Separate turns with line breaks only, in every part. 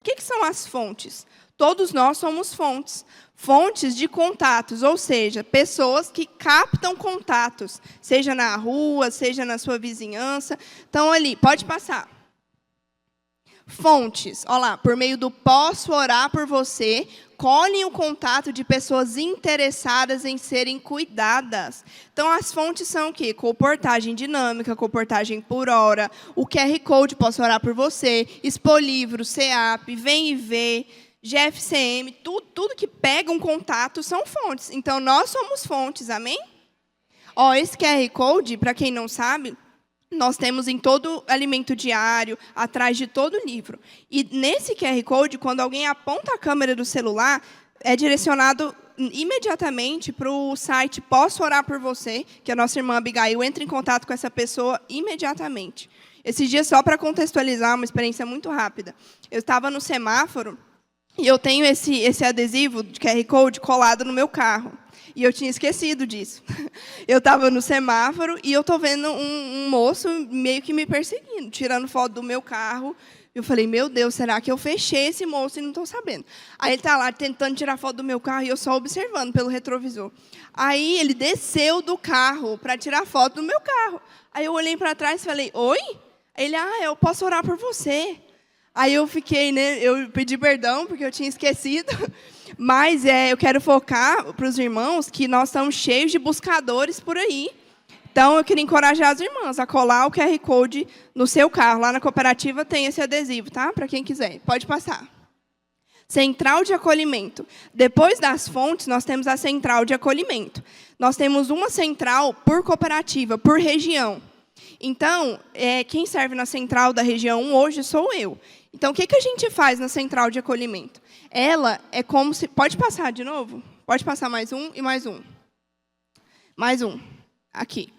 O que são as fontes? Todos nós somos fontes. Fontes de contatos, ou seja, pessoas que captam contatos, seja na rua, seja na sua vizinhança. Então, ali, pode passar. Fontes, olha lá, por meio do posso orar por você, colhem o contato de pessoas interessadas em serem cuidadas. Então, as fontes são o quê? Comportagem dinâmica, comportagem por hora, o QR Code, posso orar por você, Expolivro, CEAP, Vem e Vê, GFCM, tudo que pega um contato são fontes. Então, nós somos fontes, amém? Ó, esse QR Code, para quem não sabe, nós temos em todo alimento diário, atrás de todo livro. E nesse QR Code, quando alguém aponta a câmera do celular, é direcionado imediatamente para o site Posso Orar por Você, que a nossa irmã Abigail entra em contato com essa pessoa imediatamente. Esses dias, só para contextualizar, uma experiência muito rápida. Eu estava no semáforo e eu tenho esse adesivo de QR Code colado no meu carro. E eu tinha esquecido disso. Eu estava no semáforo e eu estou vendo um moço meio que me perseguindo, tirando foto do meu carro. Eu falei, meu Deus, será que eu fechei esse moço e não estou sabendo? Aí ele está lá tentando tirar foto do meu carro e eu só observando pelo retrovisor. Aí ele desceu do carro para tirar foto do meu carro. Aí eu olhei para trás e falei, oi? Ele, eu posso orar por você. Aí eu fiquei, né, eu pedi perdão porque eu tinha esquecido. Mas eu quero focar para os irmãos que nós estamos cheios de buscadores por aí. Então, eu queria encorajar as irmãs a colar o QR Code no seu carro. Lá na cooperativa tem esse adesivo, tá? Para quem quiser. Pode passar. Central de acolhimento. Depois das fontes, nós temos a central de acolhimento. Nós temos uma central por cooperativa, por região. Então, quem serve na central da região 1 hoje sou eu. Então, o que a gente faz na central de acolhimento? Ela é como se... Pode passar de novo? Pode passar mais um e mais um. Mais um. Aqui.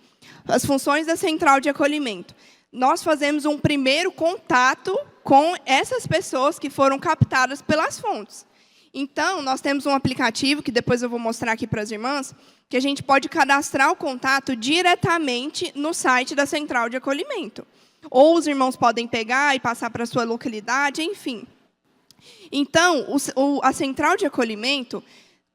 As funções da central de acolhimento. Nós fazemos um primeiro contato com essas pessoas que foram captadas pelas fontes. Então, nós temos um aplicativo, que depois eu vou mostrar aqui para as irmãs, que a gente pode cadastrar o contato diretamente no site da central de acolhimento. Ou os irmãos podem pegar e passar para a sua localidade, enfim. Então, a central de acolhimento,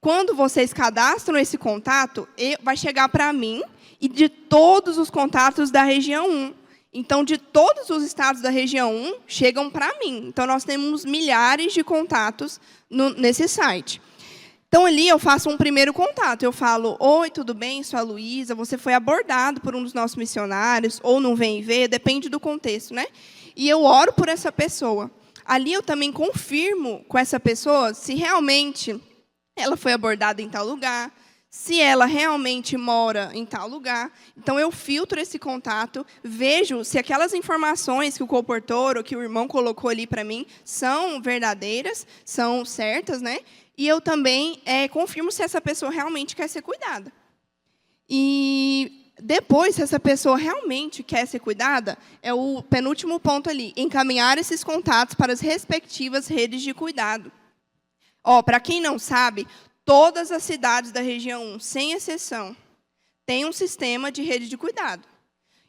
quando vocês cadastram esse contato, vai chegar para mim e de todos os contatos da região 1. Então, de todos os estados da região 1, chegam para mim. Então, nós temos milhares de contatos nesse site. Então, ali eu faço um primeiro contato. Eu falo, oi, tudo bem? Sou a Luísa, você foi abordado por um dos nossos missionários, ou não vem ver, depende do contexto, né? E eu oro por essa pessoa. Ali eu também confirmo com essa pessoa se realmente ela foi abordada em tal lugar, se ela realmente mora em tal lugar. Então, eu filtro esse contato, vejo se aquelas informações que o comportor ou que o irmão colocou ali para mim são verdadeiras, são certas, né? E eu também confirmo se essa pessoa realmente quer ser cuidada. E depois, se essa pessoa realmente quer ser cuidada, é o penúltimo ponto ali, encaminhar esses contatos para as respectivas redes de cuidado. Para quem não sabe, todas as cidades da região 1, sem exceção, têm um sistema de rede de cuidado.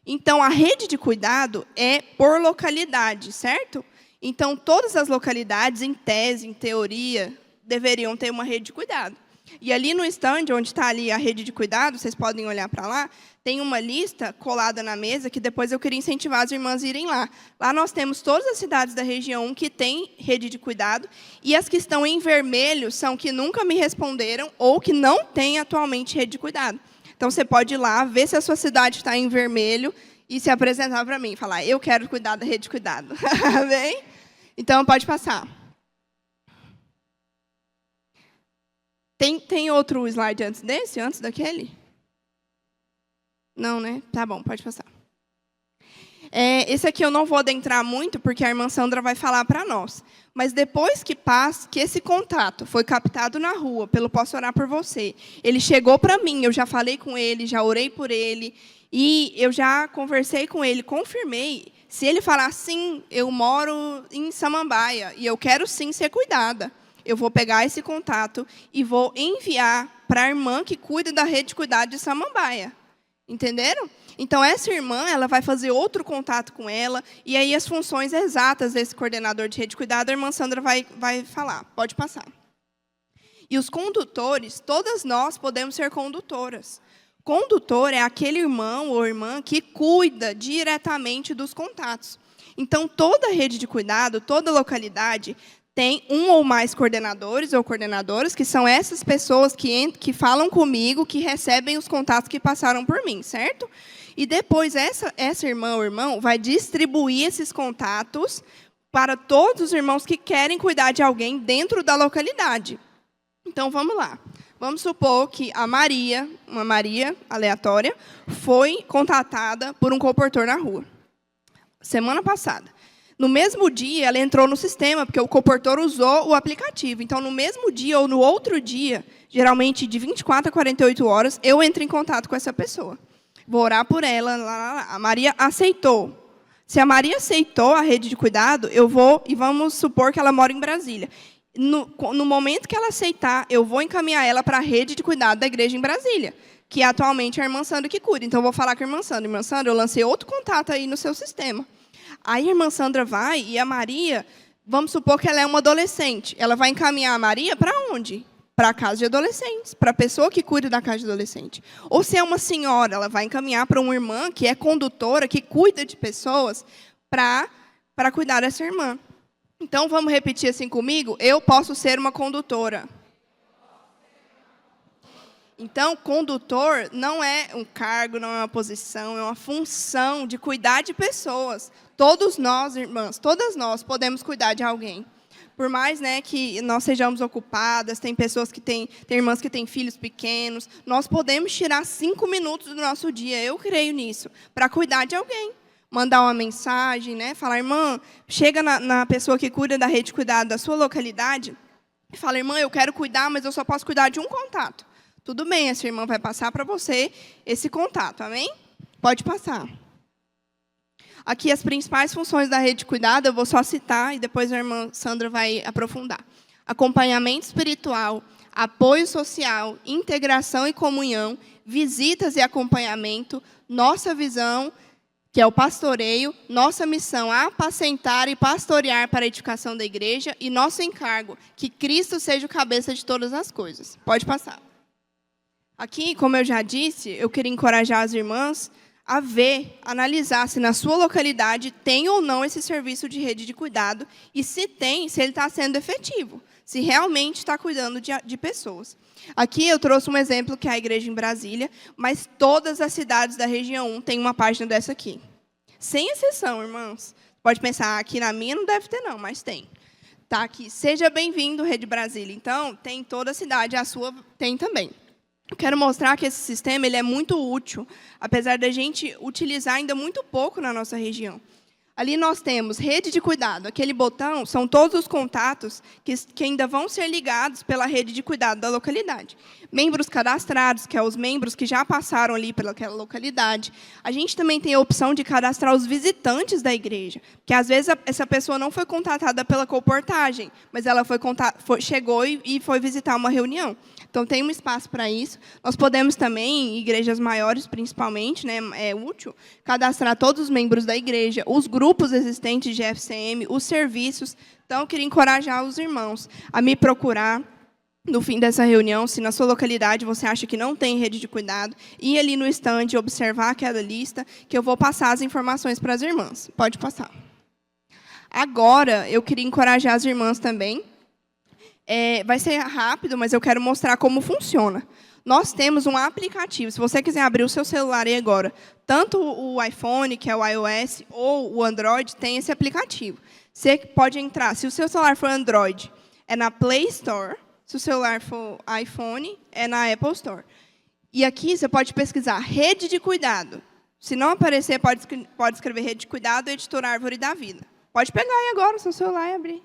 Então, a rede de cuidado é por localidade, certo? Então, todas as localidades, em tese, em teoria, deveriam ter uma rede de cuidado. E ali no stand, onde está ali a rede de cuidado, vocês podem olhar para lá, tem uma lista colada na mesa, que depois eu queria incentivar as irmãs a irem lá. Lá nós temos todas as cidades da região 1 que têm rede de cuidado, e as que estão em vermelho são que nunca me responderam ou que não têm atualmente rede de cuidado. Então, você pode ir lá, ver se a sua cidade está em vermelho e se apresentar para mim, falar, eu quero cuidar da rede de cuidado. Bem? Então, pode passar. Tem outro slide antes desse, antes daquele? Não, né? Tá bom, pode passar. Esse aqui eu não vou adentrar muito, porque a irmã Sandra vai falar para nós. Mas depois que esse contato foi captado na rua, pelo Posso Orar por Você, ele chegou para mim, eu já falei com ele, já orei por ele, e eu já conversei com ele, confirmei. Se ele falar, sim, eu moro em Samambaia, e eu quero sim ser cuidada, eu vou pegar esse contato e vou enviar para a irmã que cuida da rede de cuidado de Samambaia. Entenderam? Então, essa irmã, ela vai fazer outro contato com ela, e aí as funções exatas desse coordenador de rede de cuidado, a irmã Sandra vai falar. Pode passar. E os condutores, todas nós podemos ser condutoras. Condutor é aquele irmão ou irmã que cuida diretamente dos contatos. Então, toda rede de cuidado, toda localidade, tem um ou mais coordenadores ou coordenadoras, que são essas pessoas que falam comigo, que recebem os contatos que passaram por mim, certo? E depois, essa irmã ou irmão vai distribuir esses contatos para todos os irmãos que querem cuidar de alguém dentro da localidade. Então, vamos lá. Vamos supor que a Maria, uma Maria aleatória, foi contatada por um comportor na rua. Semana passada. No mesmo dia, ela entrou no sistema, porque o comportor usou o aplicativo. Então, no mesmo dia ou no outro dia, geralmente de 24 a 48 horas, eu entro em contato com essa pessoa. Vou orar por ela. A Maria aceitou. Se a Maria aceitou a rede de cuidado, eu vou, e vamos supor que ela mora em Brasília. No momento que ela aceitar, eu vou encaminhar ela para a rede de cuidado da igreja em Brasília, que atualmente é a irmã Sandra que cuida. Então, eu vou falar com a irmã Sandra. Irmã Sandra, eu lancei outro contato aí no seu sistema. Aí a irmã Sandra vai e a Maria, vamos supor que ela é uma adolescente. Ela vai encaminhar a Maria para onde? Para a casa de adolescentes, para a pessoa que cuida da casa de adolescente. Ou se é uma senhora, ela vai encaminhar para uma irmã que é condutora, que cuida de pessoas, para cuidar dessa irmã. Então, vamos repetir assim comigo? Eu posso ser uma condutora. Então, condutor não é um cargo, não é uma posição, é uma função de cuidar de pessoas. Todos nós, irmãs, todas nós podemos cuidar de alguém. Por mais, né, que nós sejamos ocupadas, tem pessoas que tem irmãs que têm filhos pequenos, nós podemos tirar 5 minutos do nosso dia, eu creio nisso, para cuidar de alguém. Mandar uma mensagem, né, falar, irmã, chega na pessoa que cuida da rede de cuidado da sua localidade e fala, irmã, eu quero cuidar, mas eu só posso cuidar de um contato. Tudo bem, essa irmã vai passar para você esse contato, amém? Pode passar. Aqui as principais funções da rede de cuidado, eu vou só citar e depois a irmã Sandra vai aprofundar. Acompanhamento espiritual, apoio social, integração e comunhão, visitas e acompanhamento, nossa visão, que é o pastoreio, nossa missão, apacentar e pastorear para a edificação da igreja e nosso encargo, que Cristo seja o cabeça de todas as coisas. Pode passar. Aqui, como eu já disse, eu queria encorajar as irmãs a ver, analisar se na sua localidade tem ou não esse serviço de rede de cuidado e se tem, se ele está sendo efetivo, se realmente está cuidando de pessoas. Aqui eu trouxe um exemplo que é a igreja em Brasília, mas todas as cidades da região 1 têm uma página dessa aqui. Sem exceção, irmãos. Pode pensar, aqui na minha não deve ter não, mas tem. Está aqui, seja bem-vindo, Rede Brasília. Então, tem toda a cidade, a sua tem também. Eu quero mostrar que esse sistema ele é muito útil, apesar da gente utilizar ainda muito pouco na nossa região. Ali nós temos rede de cuidado. Aquele botão são todos os contatos que ainda vão ser ligados pela rede de cuidado da localidade. Membros cadastrados, que são os membros que já passaram ali pelaquela localidade. A gente também tem a opção de cadastrar os visitantes da igreja, que às vezes essa pessoa não foi contatada pela comportagem, mas ela chegou e foi visitar uma reunião. Então, tem um espaço para isso. Nós podemos também, em igrejas maiores, principalmente, né, é útil, cadastrar todos os membros da igreja, os grupos existentes de FCM, os serviços. Então, eu queria encorajar os irmãos a me procurar no fim dessa reunião, se na sua localidade você acha que não tem rede de cuidado, ir ali no stand, observar aquela lista, que eu vou passar as informações para as irmãs. Pode passar. Agora, eu queria encorajar as irmãs também. Vai ser rápido, mas eu quero mostrar como funciona. Nós temos um aplicativo. Se você quiser abrir o seu celular aí agora, tanto o iPhone, que é o iOS, ou o Android, tem esse aplicativo. Você pode entrar, se o seu celular for Android, é na Play Store. Se o celular for iPhone, é na Apple Store. E aqui você pode pesquisar rede de cuidado. Se não aparecer, pode escrever rede de cuidado, editora Árvore da Vida. Pode pegar aí agora o seu celular e abrir.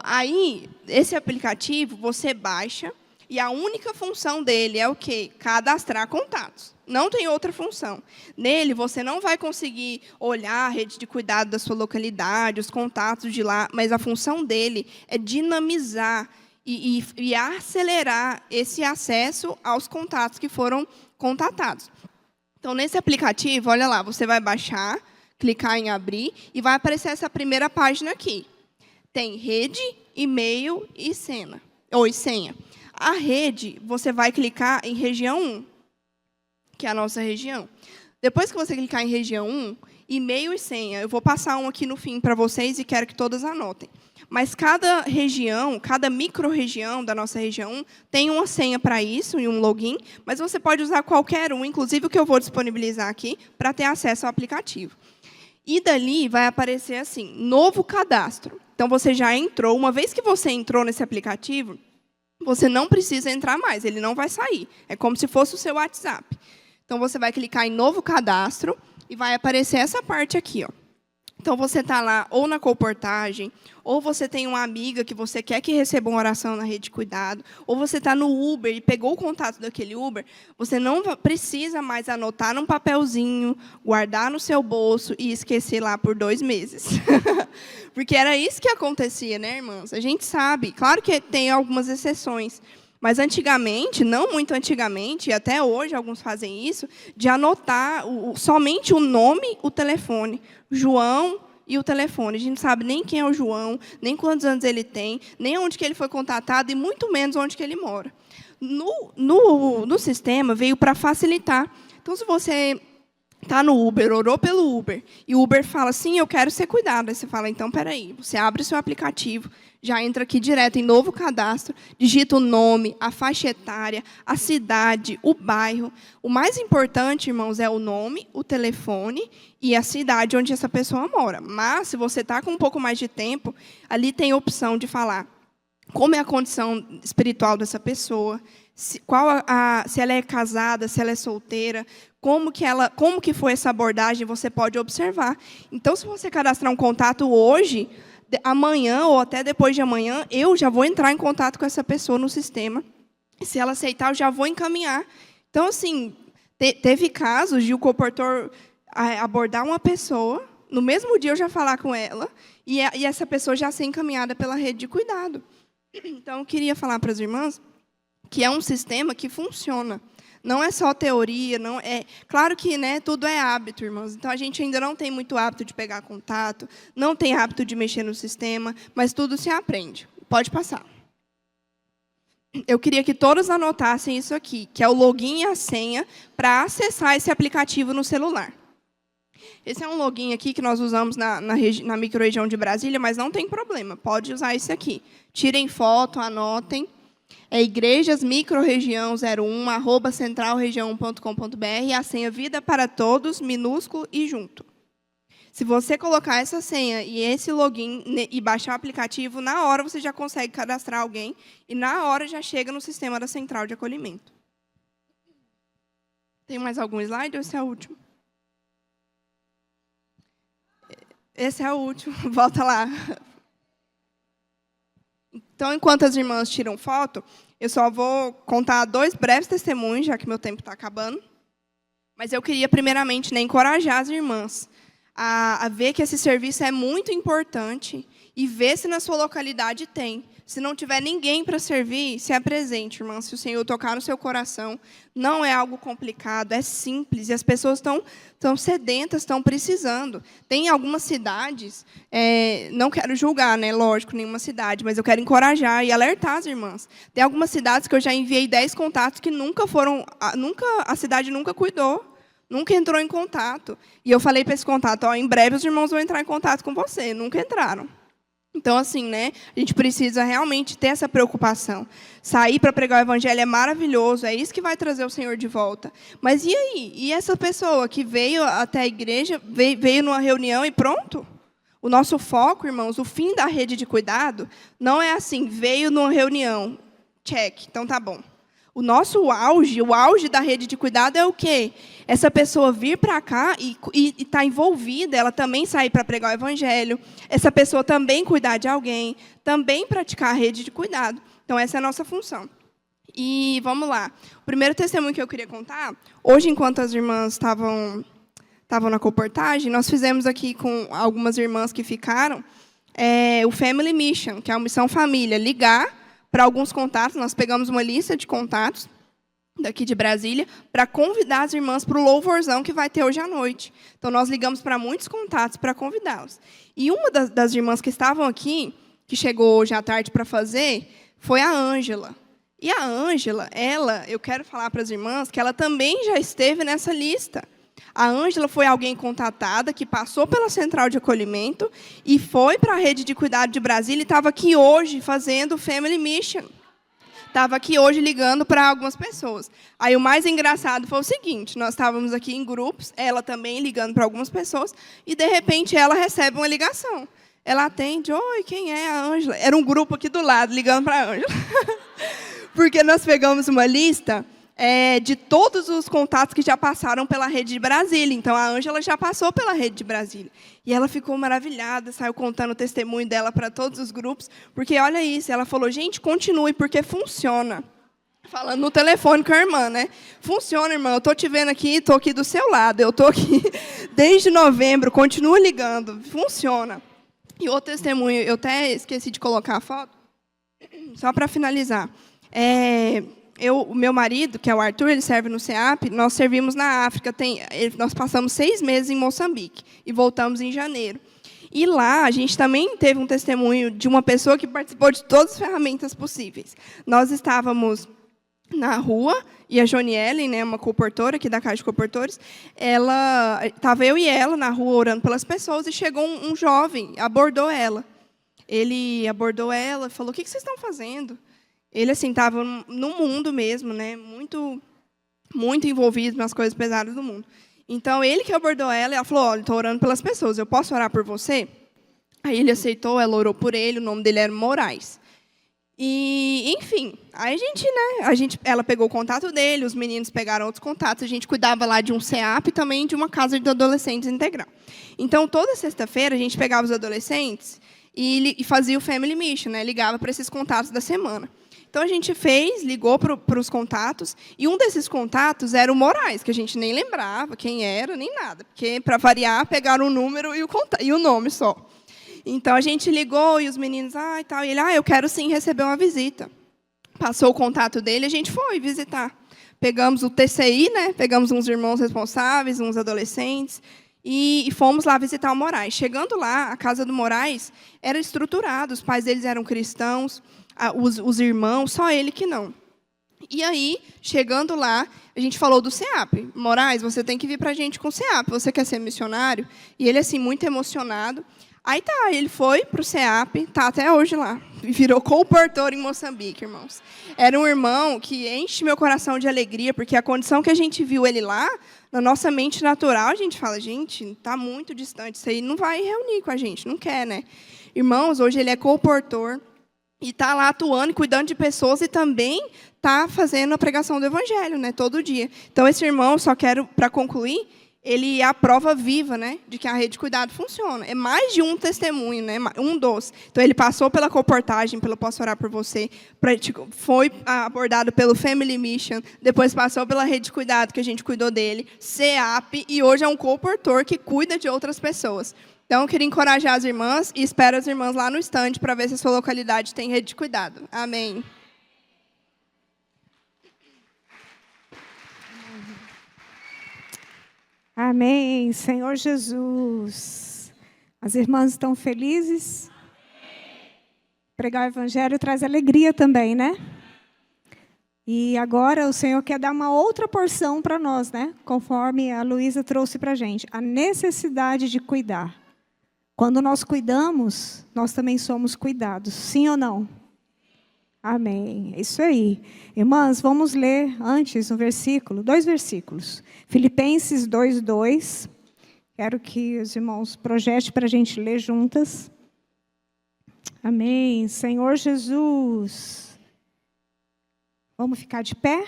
Aí, esse aplicativo, você baixa, e a única função dele é o quê? Cadastrar contatos. Não tem outra função. Nele, você não vai conseguir olhar a rede de cuidado da sua localidade, os contatos de lá, mas a função dele é dinamizar e acelerar esse acesso aos contatos que foram contatados. Então, nesse aplicativo, olha lá, você vai baixar, clicar em abrir, e vai aparecer essa primeira página aqui. Tem rede, e-mail e senha. A rede, você vai clicar em região 1, que é a nossa região. Depois que você clicar em região 1, e-mail e senha. Eu vou passar um aqui no fim para vocês e quero que todas anotem. Mas cada região, cada micro-região da nossa região 1 tem uma senha para isso e um login, mas você pode usar qualquer um, inclusive o que eu vou disponibilizar aqui, para ter acesso ao aplicativo. E dali vai aparecer assim, novo cadastro. Então, você já entrou. Uma vez que você entrou nesse aplicativo, você não precisa entrar mais, ele não vai sair. É como se fosse o seu WhatsApp. Então, você vai clicar em novo cadastro e vai aparecer essa parte aqui, ó. Então, você está lá ou na colportagem, ou você tem uma amiga que você quer que receba uma oração na rede de cuidado, ou você está no Uber e pegou o contato daquele Uber, você não precisa mais anotar num papelzinho, guardar no seu bolso e esquecer lá por 2 meses. Porque era isso que acontecia, né, irmãos? A gente sabe, claro que tem algumas exceções, mas antigamente, não muito antigamente, e até hoje alguns fazem isso, de anotar somente o nome, o telefone. João e o telefone. A gente não sabe nem quem é o João, nem quantos anos ele tem, nem onde que ele foi contatado e muito menos onde que ele mora. No sistema veio para facilitar. Então, se você está no Uber, orou pelo Uber, e o Uber fala, sim, eu quero ser cuidado. Aí você fala, então, espera aí. Você abre o seu aplicativo, já entra aqui direto em novo cadastro, digita o nome, a faixa etária, a cidade, o bairro. O mais importante, irmãos, é o nome, o telefone e a cidade onde essa pessoa mora. Mas, se você está com um pouco mais de tempo, ali tem a opção de falar como é a condição espiritual dessa pessoa, se ela é casada, se ela é solteira, como que foi essa abordagem, você pode observar. Então, se você cadastrar um contato hoje, amanhã ou até depois de amanhã, eu já vou entrar em contato com essa pessoa no sistema. E se ela aceitar, eu já vou encaminhar. Então, assim, teve casos de o comportor abordar uma pessoa, no mesmo dia eu já falar com ela, e essa pessoa já ser encaminhada pela rede de cuidado. Então, eu queria falar para as irmãs que é um sistema que funciona. Não é só teoria, não é. Claro que, né, tudo é hábito, irmãos. Então, a gente ainda não tem muito hábito de pegar contato, não tem hábito de mexer no sistema, mas tudo se aprende. Pode passar. Eu queria que todos anotassem isso aqui, que é o login e a senha para acessar esse aplicativo no celular. Esse é um login aqui que nós usamos na microrregião de Brasília, mas não tem problema, pode usar esse aqui. Tirem foto, anotem. É igrejasmicroregião01@centralregião.com.br e a senha Vida para Todos, minúsculo e junto. Se você colocar essa senha e esse login e baixar o aplicativo, na hora você já consegue cadastrar alguém e na hora já chega no sistema da central de acolhimento. Tem mais algum slide ou esse é o último? Esse é o último, volta lá. Então, enquanto as irmãs tiram foto, eu só vou contar 2 breves testemunhos, já que meu tempo está acabando. Mas eu queria, primeiramente, encorajar as irmãs a ver que esse serviço é muito importante e ver se na sua localidade tem. Se não tiver ninguém para servir, se apresente, irmã. Se o Senhor tocar no seu coração, não é algo complicado, é simples. E as pessoas estão sedentas, estão precisando. Tem algumas cidades, não quero julgar, né, lógico, nenhuma cidade, mas eu quero encorajar e alertar as irmãs. Tem algumas cidades que eu já enviei 10 contatos que a cidade nunca cuidou, nunca entrou em contato. E eu falei para esse contato, em breve os irmãos vão entrar em contato com você. Nunca entraram. Então, assim, né, a gente precisa realmente ter essa preocupação. Sair para pregar o evangelho é maravilhoso, é isso que vai trazer o Senhor de volta. Mas e aí? E essa pessoa que veio até a igreja, veio numa reunião e pronto? O nosso foco, irmãos, o fim da rede de cuidado, não é assim, veio numa reunião, check, então tá bom. O nosso auge, o auge da rede de cuidado é o quê? Essa pessoa vir para cá e estar envolvida, ela também sair para pregar o evangelho, essa pessoa também cuidar de alguém, também praticar a rede de cuidado. Então, essa é a nossa função. E vamos lá. O primeiro testemunho que eu queria contar, hoje, enquanto as irmãs estavam na comportagem, nós fizemos aqui com algumas irmãs que ficaram, o Family Mission, que é a missão família, ligar para alguns contatos. Nós pegamos uma lista de contatos daqui de Brasília, para convidar as irmãs para o louvorzão que vai ter hoje à noite. Então, nós ligamos para muitos contatos para convidá-los. E uma das irmãs que estavam aqui, que chegou hoje à tarde para fazer, foi a Ângela. E a Ângela, eu quero falar para as irmãs que ela também já esteve nessa lista. A Ângela foi alguém contatada, que passou pela Central de Acolhimento e foi para a Rede de Cuidado de Brasília e estava aqui hoje fazendo o Family Mission. Estava aqui hoje ligando para algumas pessoas. Aí o mais engraçado foi o seguinte, nós estávamos aqui em grupos, ela também ligando para algumas pessoas, e, de repente, ela recebe uma ligação. Ela atende, oi, quem é a Ângela? Era um grupo aqui do lado, ligando para a Ângela. Porque nós pegamos uma lista de todos os contatos que já passaram pela Rede de Brasília. Então, a Ângela já passou pela Rede de Brasília. E ela ficou maravilhada, saiu contando o testemunho dela para todos os grupos, porque, olha isso, ela falou, gente, continue, porque funciona. Falando no telefone com a irmã, né? Funciona, irmã, eu estou te vendo aqui, estou aqui do seu lado, eu estou aqui desde novembro, continua ligando, funciona. E outro testemunho, eu até esqueci de colocar a foto, só para finalizar. O meu marido, que é o Arthur, ele serve no CEAP, nós servimos na África, nós passamos 6 meses em Moçambique e voltamos em janeiro. E lá, a gente também teve um testemunho de uma pessoa que participou de todas as ferramentas possíveis. Nós estávamos na rua, e a Joniele, né, uma coportora aqui da Caixa de Coportores, estava eu e ela na rua orando pelas pessoas, e chegou um jovem, abordou ela. Ele abordou ela, falou, o que vocês estão fazendo? Ele, assim, estava no mundo mesmo, né? Muito, muito envolvido nas coisas pesadas do mundo. Então, ele que abordou ela, e ela falou, olha, estou orando pelas pessoas, eu posso orar por você? Aí ele aceitou, ela orou por ele, o nome dele era Moraes. E, enfim, aí ela pegou o contato dele, os meninos pegaram outros contatos, a gente cuidava lá de um CEAP e também de uma casa de adolescentes integral. Então, toda sexta-feira, a gente pegava os adolescentes e fazia o Family Mission, né? Ligava para esses contatos da semana. Então, a gente ligou para os contatos, e um desses contatos era o Moraes, que a gente nem lembrava quem era, nem nada, porque, para variar, pegaram o número e o nome só. Então, a gente ligou, e os meninos, e tal, e ele, eu quero sim receber uma visita. Passou o contato dele, a gente foi visitar. Pegamos o TCI, né? Pegamos uns irmãos responsáveis, uns adolescentes, e fomos lá visitar o Moraes. Chegando lá, a casa do Moraes era estruturada, os pais deles eram cristãos, os irmãos, só ele que não. E aí, chegando lá, a gente falou do CEAP. Moraes, você tem que vir para a gente com o CEAP, você quer ser missionário? E ele, assim, muito emocionado. Aí ele foi para o CEAP, está até hoje lá. Virou coportor em Moçambique, irmãos. Era um irmão que enche meu coração de alegria, porque a condição que a gente viu ele lá, na nossa mente natural, a gente fala, gente, está muito distante, isso aí não vai reunir com a gente, não quer, né? Irmãos, hoje ele é coportor, e está lá atuando e cuidando de pessoas, e também está fazendo a pregação do Evangelho, né, todo dia. Então, esse irmão, só quero, para concluir, ele é a prova viva, né, de que a Rede de Cuidado funciona. É mais de um testemunho, né, um dos. Então, ele passou pela coportagem, pelo Posso Orar por Você, foi abordado pelo Family Mission, depois passou pela Rede de Cuidado, que a gente cuidou dele, CEAP, e hoje é um coportor que cuida de outras pessoas. Então, eu queria encorajar as irmãs e espero as irmãs lá no estande para ver se a sua localidade tem Rede de Cuidado. Amém.
Amém, Senhor Jesus. As irmãs estão felizes? Pregar o Evangelho traz alegria também, né? E agora o Senhor quer dar uma outra porção para nós, né? Conforme a Luísa trouxe para a gente. A necessidade de cuidar. Quando nós cuidamos, nós também somos cuidados. Sim ou não? Amém. É isso aí. Irmãs, vamos ler antes um versículo, 2 versículos. Filipenses 2:2. Quero que os irmãos projetem para a gente ler juntas. Amém. Senhor Jesus. Vamos ficar de pé?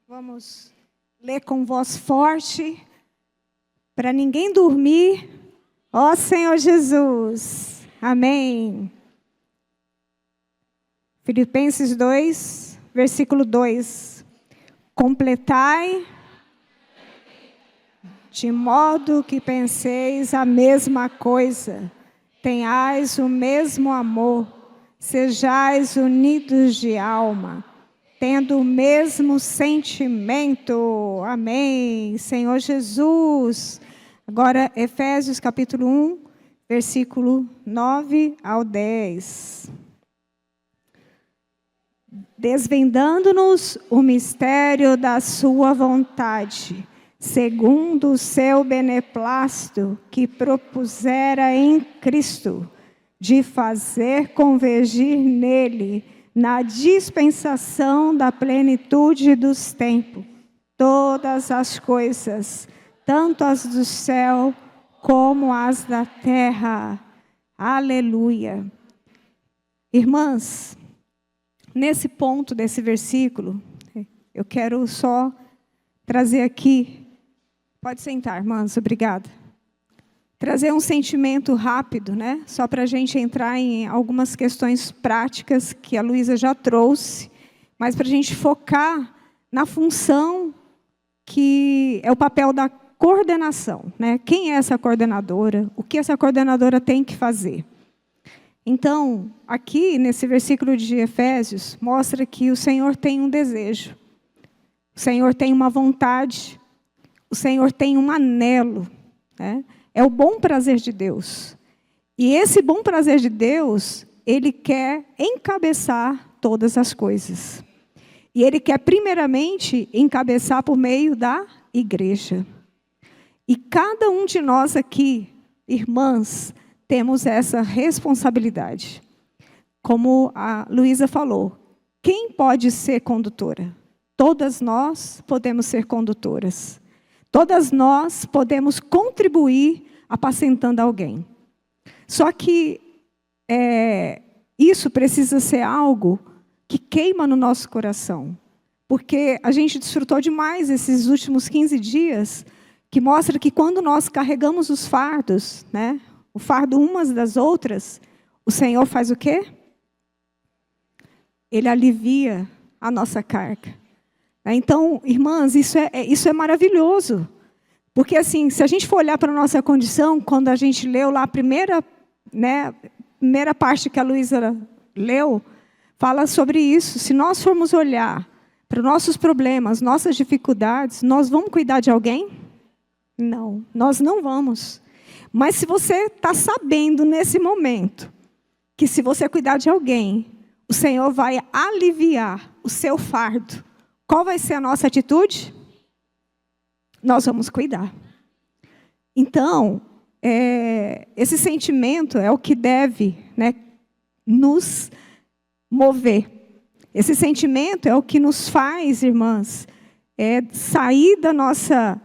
Vamos ler com voz forte, para ninguém dormir. Ó Senhor Jesus. Amém. Filipenses 2, versículo 2. Completai, de modo que penseis a mesma coisa, tenhais o mesmo amor, sejais unidos de alma, tendo o mesmo sentimento. Amém. Senhor Jesus. Agora, Efésios capítulo 1, versículo 9 ao 10. Desvendando-nos o mistério da sua vontade, segundo o seu beneplácito, que propusera em Cristo, de fazer convergir nele, na dispensação da plenitude dos tempos, todas as coisas, tanto as do céu como as da terra. Aleluia. Irmãs, nesse ponto desse versículo, eu quero só trazer aqui, pode sentar, irmãs, obrigada. Trazer um sentimento rápido, né? Só para a gente entrar em algumas questões práticas que a Luísa já trouxe, mas para a gente focar na função que é o papel da coordenação, né? Quem é essa coordenadora? O que essa coordenadora tem que fazer? Então, aqui nesse versículo de Efésios, mostra que o Senhor tem um desejo, o Senhor tem uma vontade, o Senhor tem um anelo, né? É o bom prazer de Deus. E esse bom prazer de Deus, Ele quer encabeçar todas as coisas. E Ele quer, primeiramente, encabeçar por meio da igreja. E cada um de nós aqui, irmãs, temos essa responsabilidade. Como a Luísa falou, quem pode ser condutora? Todas nós podemos ser condutoras. Todas nós podemos contribuir apacentando alguém. Só que isso precisa ser algo que queima no nosso coração. Porque a gente desfrutou demais esses últimos 15 dias, que mostra que quando nós carregamos os fardos, né, o fardo umas das outras, o Senhor faz o quê? Ele alivia a nossa carga. Então, irmãs, isso é maravilhoso. Porque, assim, se a gente for olhar para a nossa condição, quando a gente leu lá a primeira parte que a Luísa leu, fala sobre isso. Se nós formos olhar para os nossos problemas, nossas dificuldades, nós vamos cuidar de alguém? Não, nós não vamos. Mas se você está sabendo nesse momento que se você cuidar de alguém, o Senhor vai aliviar o seu fardo, qual vai ser a nossa atitude? Nós vamos cuidar. Então, esse sentimento é o que deve, né, nos mover. Esse sentimento é o que nos faz, irmãs, sair da nossa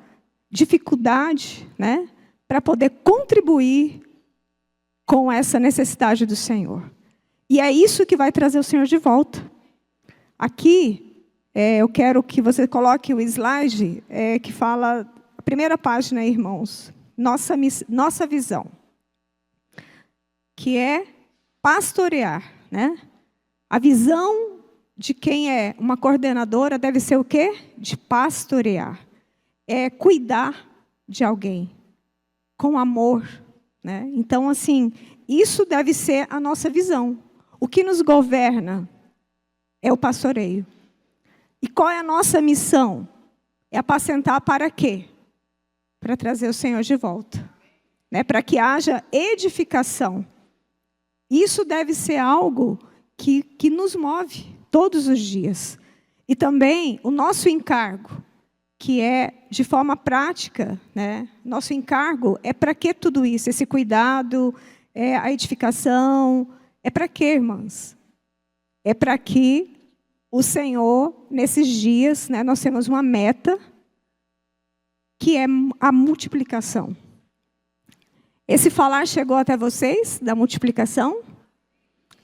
dificuldade, né, para poder contribuir com essa necessidade do Senhor. E é isso que vai trazer o Senhor de volta. Aqui, eu quero que você coloque o slide que fala, a primeira página, irmãos, nossa visão, que é pastorear, né? A visão de quem é uma coordenadora deve ser o quê? De pastorear. É cuidar de alguém com amor, né? Então, assim, isso deve ser a nossa visão. O que nos governa é o pastoreio. E qual é a nossa missão? É apacentar para quê? Para trazer o Senhor de volta, né? Para que haja edificação. Isso deve ser algo que nos move todos os dias. E também o nosso encargo, que é de forma prática, né? Nosso encargo é para que tudo isso? Esse cuidado, a edificação, é para quê, irmãs? É para que o Senhor, nesses dias, né, nós temos uma meta, que é a multiplicação. Esse falar chegou até vocês, da multiplicação?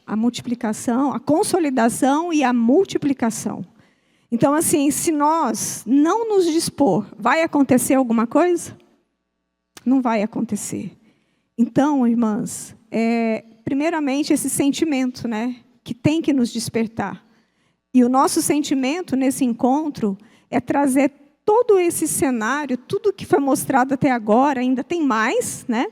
A multiplicação, a consolidação e a multiplicação. Então, assim, se nós não nos dispor, vai acontecer alguma coisa? Não vai acontecer. Então, irmãs, primeiramente esse sentimento, né, que tem que nos despertar. E o nosso sentimento nesse encontro é trazer todo esse cenário, tudo que foi mostrado até agora, ainda tem mais, né?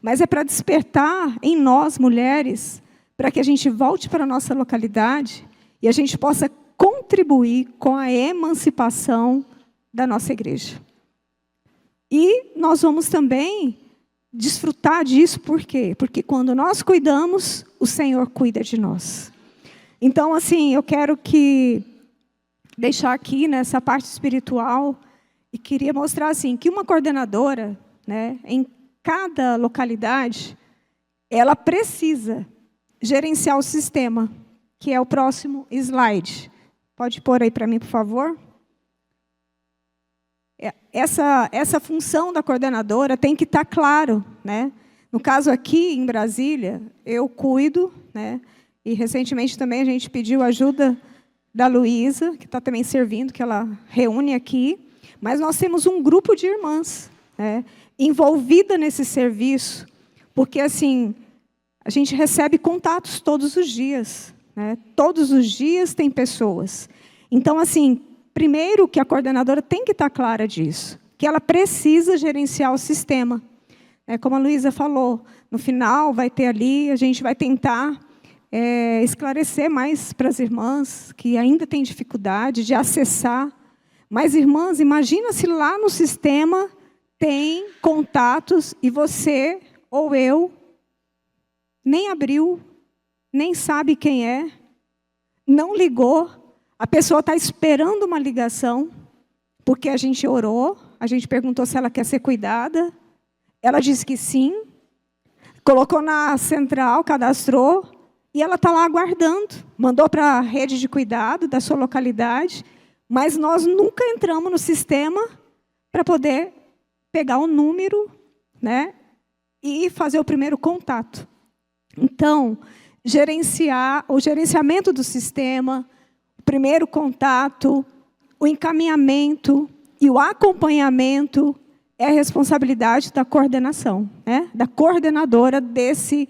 Mas é para despertar em nós, mulheres, para que a gente volte para a nossa localidade e a gente possa contribuir com a emancipação da nossa igreja. E nós vamos também desfrutar disso, por quê? Porque quando nós cuidamos, o Senhor cuida de nós. Então, assim, eu quero deixar aqui nessa parte espiritual e queria mostrar assim que uma coordenadora, né, em cada localidade, ela precisa gerenciar o sistema, que é o próximo slide. Pode pôr aí para mim, por favor? Essa função da coordenadora tem que estar claro, né? No caso aqui em Brasília, eu cuido, né? E recentemente também a gente pediu ajuda da Luísa, que está também servindo, que ela reúne aqui. Mas nós temos um grupo de irmãs, né, envolvida nesse serviço, porque assim a gente recebe contatos todos os dias, né? Todos os dias tem pessoas. Então, assim, primeiro que a coordenadora tem que estar clara disso, que ela precisa gerenciar o sistema. Como a Luísa falou, no final vai ter ali, a gente vai tentar esclarecer mais para as irmãs que ainda têm dificuldade de acessar. Mas, irmãs, imagina se lá no sistema tem contatos e você ou eu nem abriu, nem sabe quem é, não ligou. A pessoa está esperando uma ligação, porque a gente orou, a gente perguntou se ela quer ser cuidada. Ela disse que sim, colocou na central, cadastrou, e ela está lá aguardando. Mandou para a rede de cuidado da sua localidade, mas nós nunca entramos no sistema para poder pegar o número, né, e fazer o primeiro contato. Então, o gerenciamento do sistema, o primeiro contato, o encaminhamento e o acompanhamento é a responsabilidade da coordenação, né? Da coordenadora desse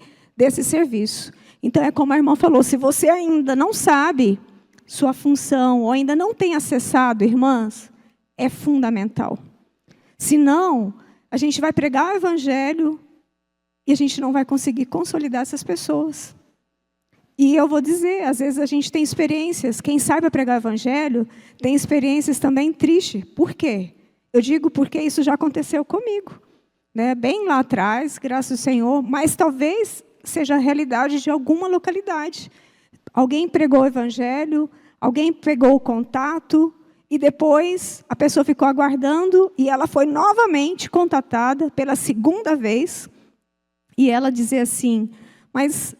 serviço. Então, é como a irmã falou, se você ainda não sabe sua função ou ainda não tem acessado, irmãs, é fundamental. Senão, a gente vai pregar o evangelho e a gente não vai conseguir consolidar essas pessoas. E eu vou dizer, às vezes a gente tem experiências, quem sabe pregar o evangelho, tem experiências também tristes. Por quê? Eu digo porque isso já aconteceu comigo, né? Bem lá atrás, graças ao Senhor, mas talvez seja a realidade de alguma localidade. Alguém pregou o evangelho, alguém pegou o contato, e depois a pessoa ficou aguardando, e ela foi novamente contatada pela segunda vez, e ela dizia assim, mas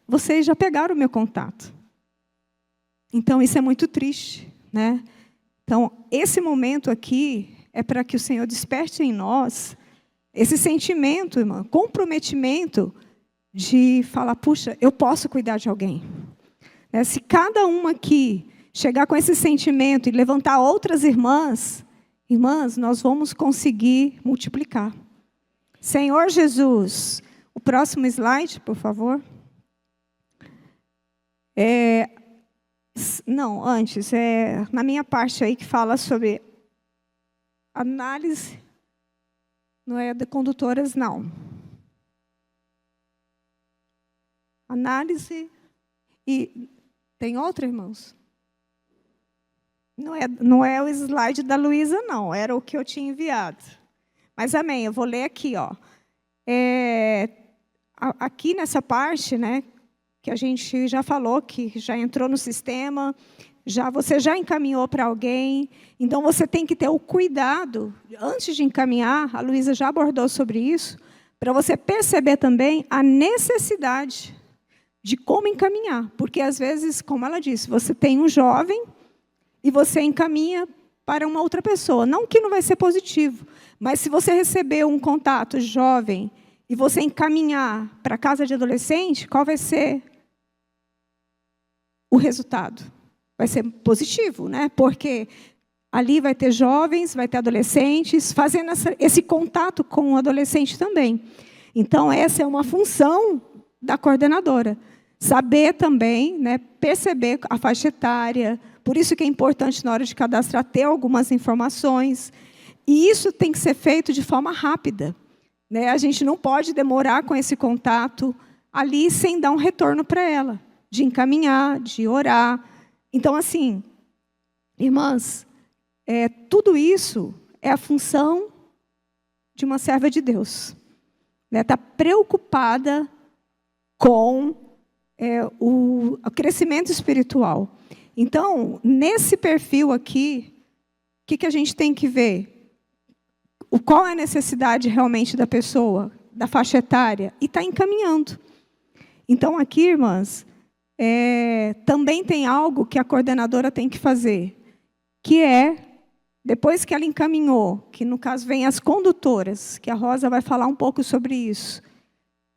vocês já pegaram o meu contato. Então, isso é muito triste, né? Então, esse momento aqui é para que o Senhor desperte em nós esse sentimento, irmã, comprometimento de falar, puxa, eu posso cuidar de alguém. Se cada uma aqui chegar com esse sentimento e levantar outras irmãs, nós vamos conseguir multiplicar. Senhor Jesus, o próximo slide, por favor. Não, antes, na minha parte aí que fala sobre análise, não é de condutoras, não. Análise, e tem outra, irmãos? Não é o slide da Luísa, não, era o que eu tinha enviado. Mas amém, eu vou ler aqui, ó. Aqui nessa parte, né, que a gente já falou, que já entrou no sistema, você já encaminhou para alguém, então você tem que ter o cuidado, antes de encaminhar, a Luísa já abordou sobre isso, para você perceber também a necessidade de como encaminhar. Porque, às vezes, como ela disse, você tem um jovem e você encaminha para uma outra pessoa. Não que não vai ser positivo, mas se você receber um contato jovem e você encaminhar para a casa de adolescente, qual vai ser o resultado? Vai ser positivo, né? Porque ali vai ter jovens, vai ter adolescentes, fazendo esse contato com o adolescente também. Então, essa é uma função da coordenadora. Saber também, né, perceber a faixa etária. Por isso que é importante, na hora de cadastrar, ter algumas informações. E isso tem que ser feito de forma rápida, né? A gente não pode demorar com esse contato. ali sem dar um retorno para ela, de encaminhar, de orar. Então, assim, irmãs, tudo isso é a função de uma serva de Deus. Está preocupada com o crescimento espiritual. Então, nesse perfil aqui, o que a gente tem que ver? Qual é a necessidade realmente da pessoa, da faixa etária? E está encaminhando. Então, aqui, irmãs, também tem algo que a coordenadora tem que fazer, que depois que ela encaminhou, que no caso vem as condutoras, que a Rosa vai falar um pouco sobre isso,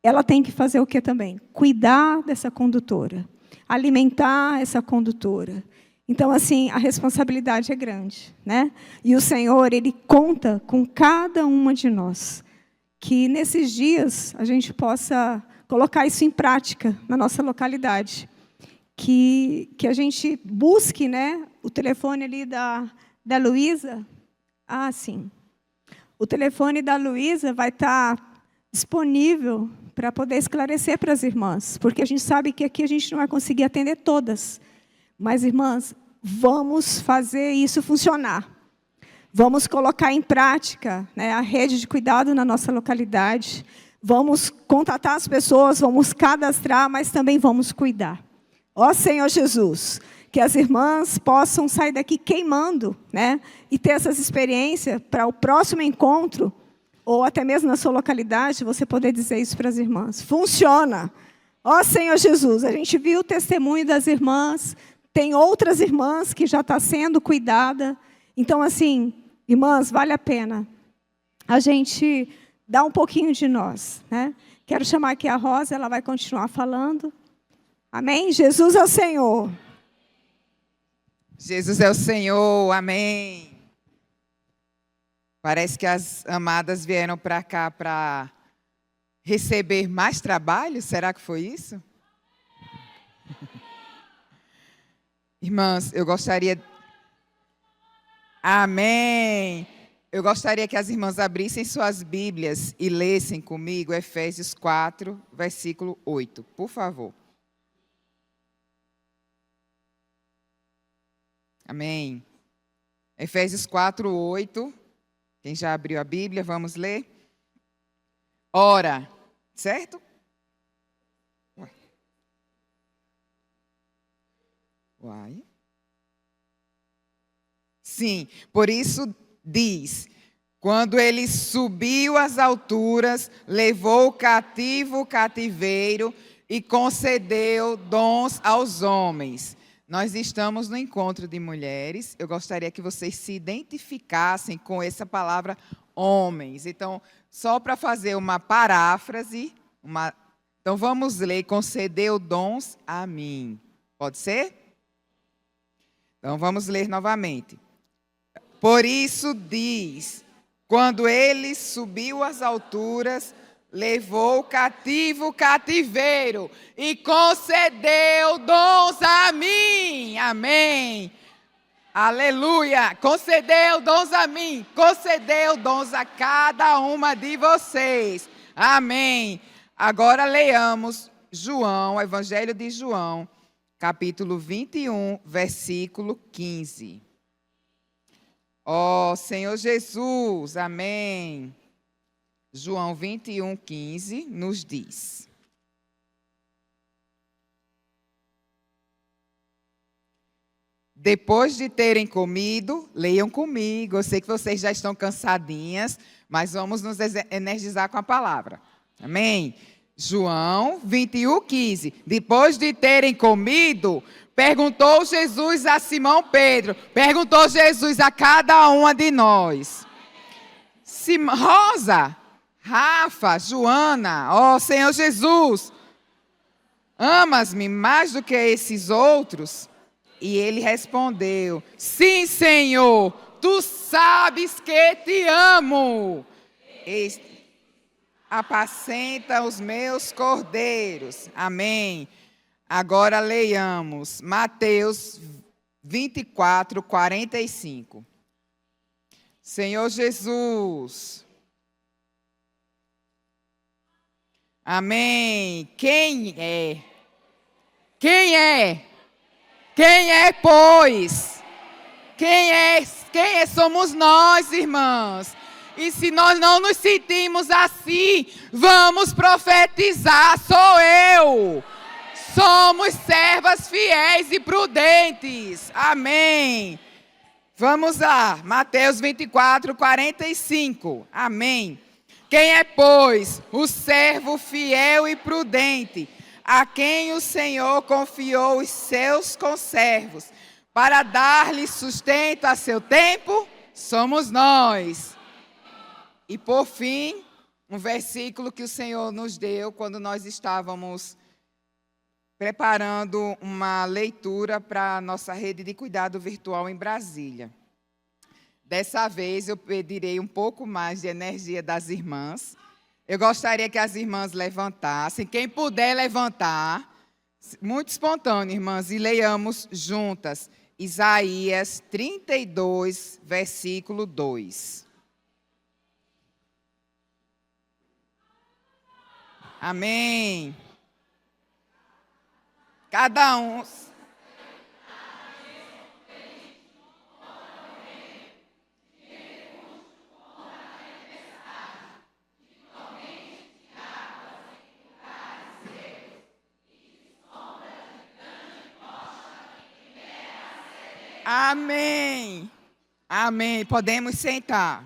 ela tem que fazer o que também? Cuidar dessa condutora, alimentar essa condutora. Então, assim, a responsabilidade é grande, né? E o Senhor, Ele conta com cada uma de nós, que nesses dias a gente possa colocar isso em prática na nossa localidade, que a gente busque, né, o telefone ali da Luísa. Ah, sim. O telefone da Luísa vai estar disponível para poder esclarecer para as irmãs, porque a gente sabe que aqui a gente não vai conseguir atender todas. Mas, irmãs, vamos fazer isso funcionar. Vamos colocar em prática, né, a rede de cuidado na nossa localidade. Vamos contatar as pessoas, vamos cadastrar, mas também vamos cuidar. Ó Senhor Jesus, que as irmãs possam sair daqui queimando, né, e ter essas experiências para o próximo encontro, ou até mesmo na sua localidade, você poder dizer isso para as irmãs. Funciona. Ó Senhor Jesus, a gente viu o testemunho das irmãs, tem outras irmãs que já está sendo cuidada. Então, assim, irmãs, vale a pena a gente dar um pouquinho de nós, né? Quero chamar aqui a Rosa, ela vai continuar falando. Amém? Jesus é o Senhor.
Jesus é o Senhor, amém. Parece que as amadas vieram para cá para receber mais trabalho, será que foi isso? Irmãs, eu gostaria... Amém. Eu gostaria que as irmãs abrissem suas Bíblias e lessem comigo Efésios 4, versículo 8, por favor. Amém. Efésios 4, 8. Quem já abriu a Bíblia, vamos ler. Ora, certo? Uai. Sim, por isso diz, quando ele subiu às alturas, levou cativo o cativeiro e concedeu dons aos homens. Nós estamos no encontro de mulheres. Eu gostaria que vocês se identificassem com essa palavra homens. Então, só para fazer uma paráfrase, então vamos ler, concedeu dons a mim. Pode ser? Então vamos ler novamente. Por isso diz, quando ele subiu às alturas, levou cativo o cativeiro e concedeu dons a mim. Amém. Aleluia. Concedeu dons a mim. Concedeu dons a cada uma de vocês. Amém. Agora leiamos João, o Evangelho de João, capítulo 21, versículo 15. Ó Senhor Jesus, amém. João 21, 15 nos diz: depois de terem comido, leiam comigo, eu sei que vocês já estão cansadinhas, mas vamos nos energizar com a palavra. Amém? João 21, 15. Depois de terem comido, perguntou Jesus a Simão Pedro, perguntou Jesus a cada uma de nós. Rosa, Rafa, Joana, ó Senhor Jesus, amas-me mais do que esses outros? E ele respondeu, sim, Senhor, tu sabes que te amo. Apacenta os meus cordeiros. Amém. Agora leiamos Mateus 24, 45. Senhor Jesus, Amém. Quem é? Quem é? Quem é, pois? Quem é? Quem é? Somos nós, irmãs. E se nós não nos sentimos assim, vamos profetizar. Sou eu. Somos servas fiéis e prudentes. Amém. Vamos lá. Mateus 24, 45. Amém. Quem é, pois, o servo fiel e prudente, a quem o Senhor confiou os seus conservos, para dar-lhe sustento a seu tempo? Somos nós. E por fim, um versículo que o Senhor nos deu quando nós estávamos preparando uma leitura para a nossa rede de cuidado virtual em Brasília. Dessa vez eu pedirei um pouco mais de energia das irmãs. Eu gostaria que as irmãs levantassem. Quem puder levantar, muito espontâneo, irmãs, e leiamos juntas Isaías 32, versículo 2. Amém. Cada um. Amém. Amém. Podemos sentar.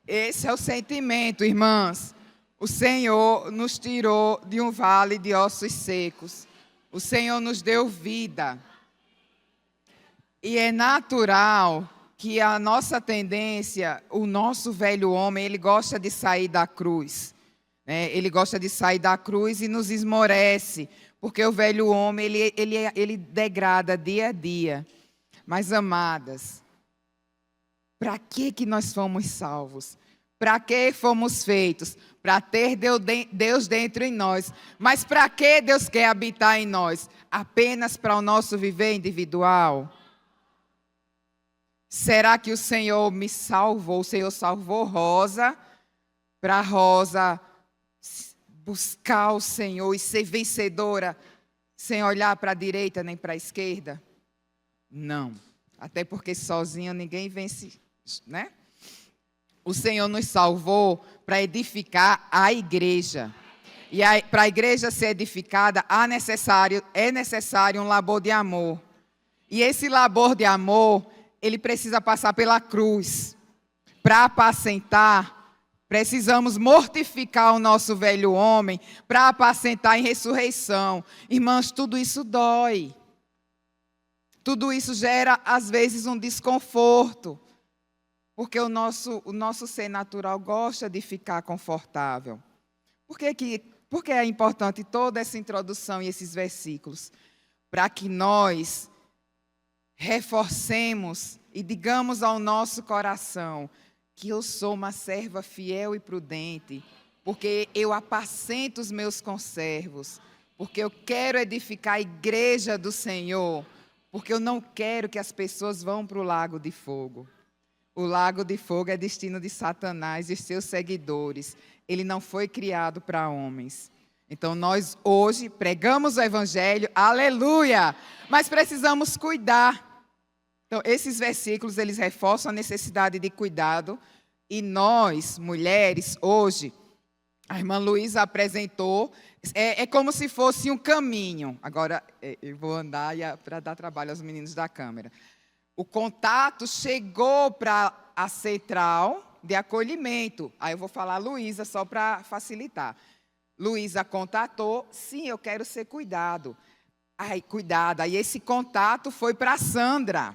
Esse é o sentimento, irmãs. O Senhor nos tirou de um vale de ossos secos. O Senhor nos deu vida. E é natural que a nossa tendência, o nosso velho homem, ele gosta de sair da cruz. Né? Ele gosta de sair da cruz e nos esmorece, porque o velho homem, ele degrada dia a dia. Mas, amadas, para que nós fomos salvos? Para que fomos feitos? Para ter Deus dentro em nós. Mas para que Deus quer habitar em nós? Apenas para o nosso viver individual? Será que o Senhor me salvou? O Senhor salvou Rosa, para Rosa buscar o Senhor e ser vencedora, sem olhar para a direita nem para a esquerda? Não. Até porque sozinho ninguém vence, né? O Senhor nos salvou para edificar a igreja. E para a igreja ser edificada, é necessário um labor de amor. E esse labor de amor, ele precisa passar pela cruz. Para apacentar, precisamos mortificar o nosso velho homem, para apacentar em ressurreição. Irmãs, tudo isso dói. Tudo isso gera, às vezes, um desconforto. Porque o nosso ser natural gosta de ficar confortável. Por que é importante toda essa introdução e esses versículos? Para que nós reforcemos e digamos ao nosso coração que eu sou uma serva fiel e prudente, porque eu apacento os meus conservos, porque eu quero edificar a igreja do Senhor, porque eu não quero que as pessoas vão para o lago de fogo. O lago de fogo é destino de Satanás e seus seguidores. Ele não foi criado para homens. Então, nós hoje pregamos o evangelho, aleluia! Mas precisamos cuidar. Então, esses versículos, eles reforçam a necessidade de cuidado. E nós, mulheres, hoje, a irmã Luísa apresentou, é como se fosse um caminho. Agora, eu vou andar para dar trabalho aos meninos da câmera. O contato chegou para a central de acolhimento. Aí eu vou falar Luísa só para facilitar. Luísa contatou, sim, eu quero ser cuidada. Aí esse contato foi para a Sandra,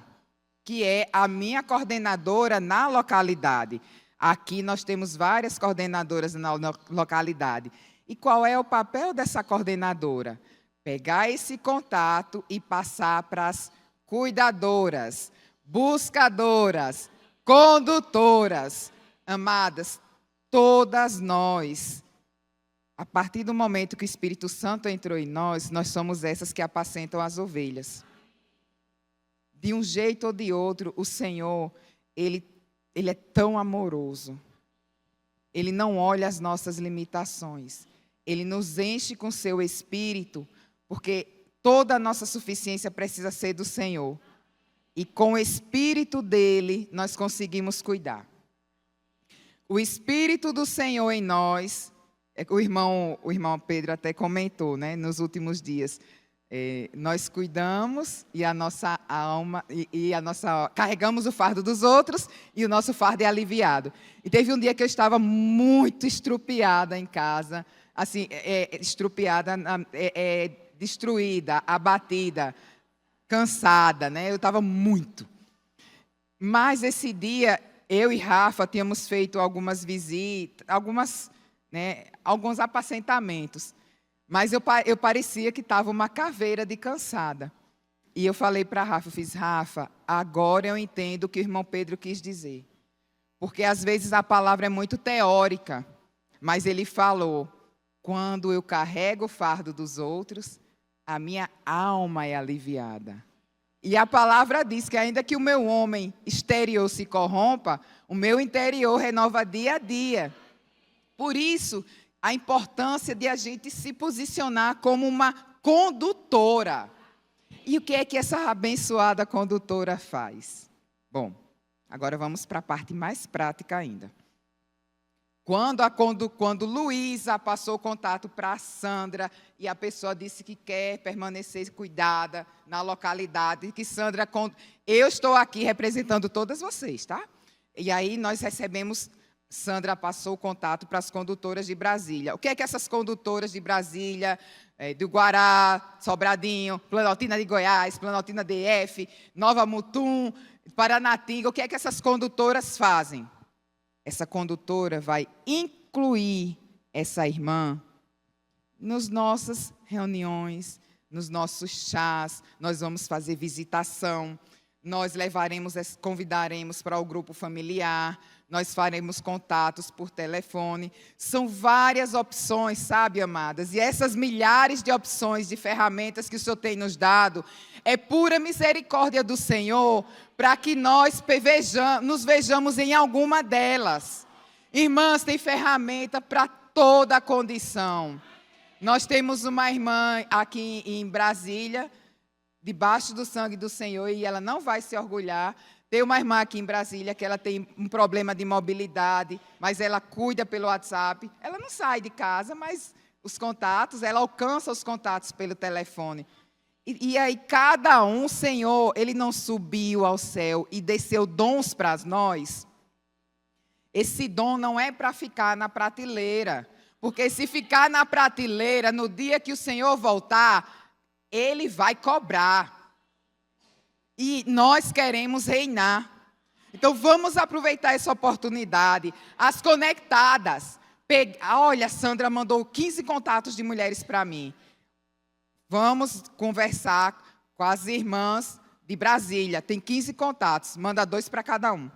que é a minha coordenadora na localidade. Aqui nós temos várias coordenadoras na localidade. E qual é o papel dessa coordenadora? Pegar esse contato e passar para as cuidadoras, buscadoras, condutoras. Amadas, todas nós, a partir do momento que o Espírito Santo entrou em nós, nós somos essas que apacentam as ovelhas. De um jeito ou de outro, o Senhor, Ele é tão amoroso. Ele não olha as nossas limitações. Ele nos enche com seu Espírito, porque toda a nossa suficiência precisa ser do Senhor. E com o Espírito dele, nós conseguimos cuidar. O Espírito do Senhor em nós, o irmão Pedro até comentou, né, nos últimos dias, nós cuidamos e a nossa alma, carregamos o fardo dos outros e o nosso fardo é aliviado. E teve um dia que eu estava muito estrupiada em casa, assim, estrupiada, destruída, abatida, cansada, né? Eu estava muito. Mas esse dia, eu e Rafa tínhamos feito algumas visitas, alguns apacentamentos. Mas eu parecia que estava uma caveira de cansada. E eu falei para Rafa, Rafa, agora eu entendo o que o irmão Pedro quis dizer. Porque às vezes a palavra é muito teórica, mas ele falou, quando eu carrego o fardo dos outros, a minha alma é aliviada. E a palavra diz que ainda que o meu homem exterior se corrompa, o meu interior renova dia a dia. Por isso, a importância de a gente se posicionar como uma condutora. E o que é que essa abençoada condutora faz? Bom, agora vamos para a parte mais prática ainda. Quando Luísa passou o contato para a Sandra e a pessoa disse que quer permanecer cuidada na localidade, que Sandra, eu estou aqui representando todas vocês, tá? E aí nós recebemos, Sandra passou o contato para as condutoras de Brasília. O que é que essas condutoras de Brasília, do Guará, Sobradinho, Planaltina de Goiás, Planaltina DF, Nova Mutum, Paranatinga, o que é que essas condutoras fazem? Essa condutora vai incluir essa irmã nas nossas reuniões, nos nossos chás, nós vamos fazer visitação, nós convidaremos para o grupo familiar, nós faremos contatos por telefone. São várias opções, sabe, amadas? E essas milhares de opções, de ferramentas que o Senhor tem nos dado, é pura misericórdia do Senhor, para que nós nos vejamos em alguma delas. Irmãs, tem ferramenta para toda a condição. Nós temos uma irmã aqui em Brasília, debaixo do sangue do Senhor, e ela não vai se orgulhar. Tem uma irmã aqui em Brasília que ela tem um problema de mobilidade, mas ela cuida pelo WhatsApp. Ela não sai de casa, mas os contatos, ela alcança os contatos pelo telefone. E aí cada um, o Senhor, Ele não subiu ao céu e desceu dons para nós. Esse dom não é para ficar na prateleira. Porque se ficar na prateleira, no dia que o Senhor voltar, Ele vai cobrar. E nós queremos reinar. Então vamos aproveitar essa oportunidade. As conectadas. Olha, Sandra mandou 15 contatos de mulheres para mim. Vamos conversar com as irmãs de Brasília. Tem 15 contatos. Manda 2 para cada um.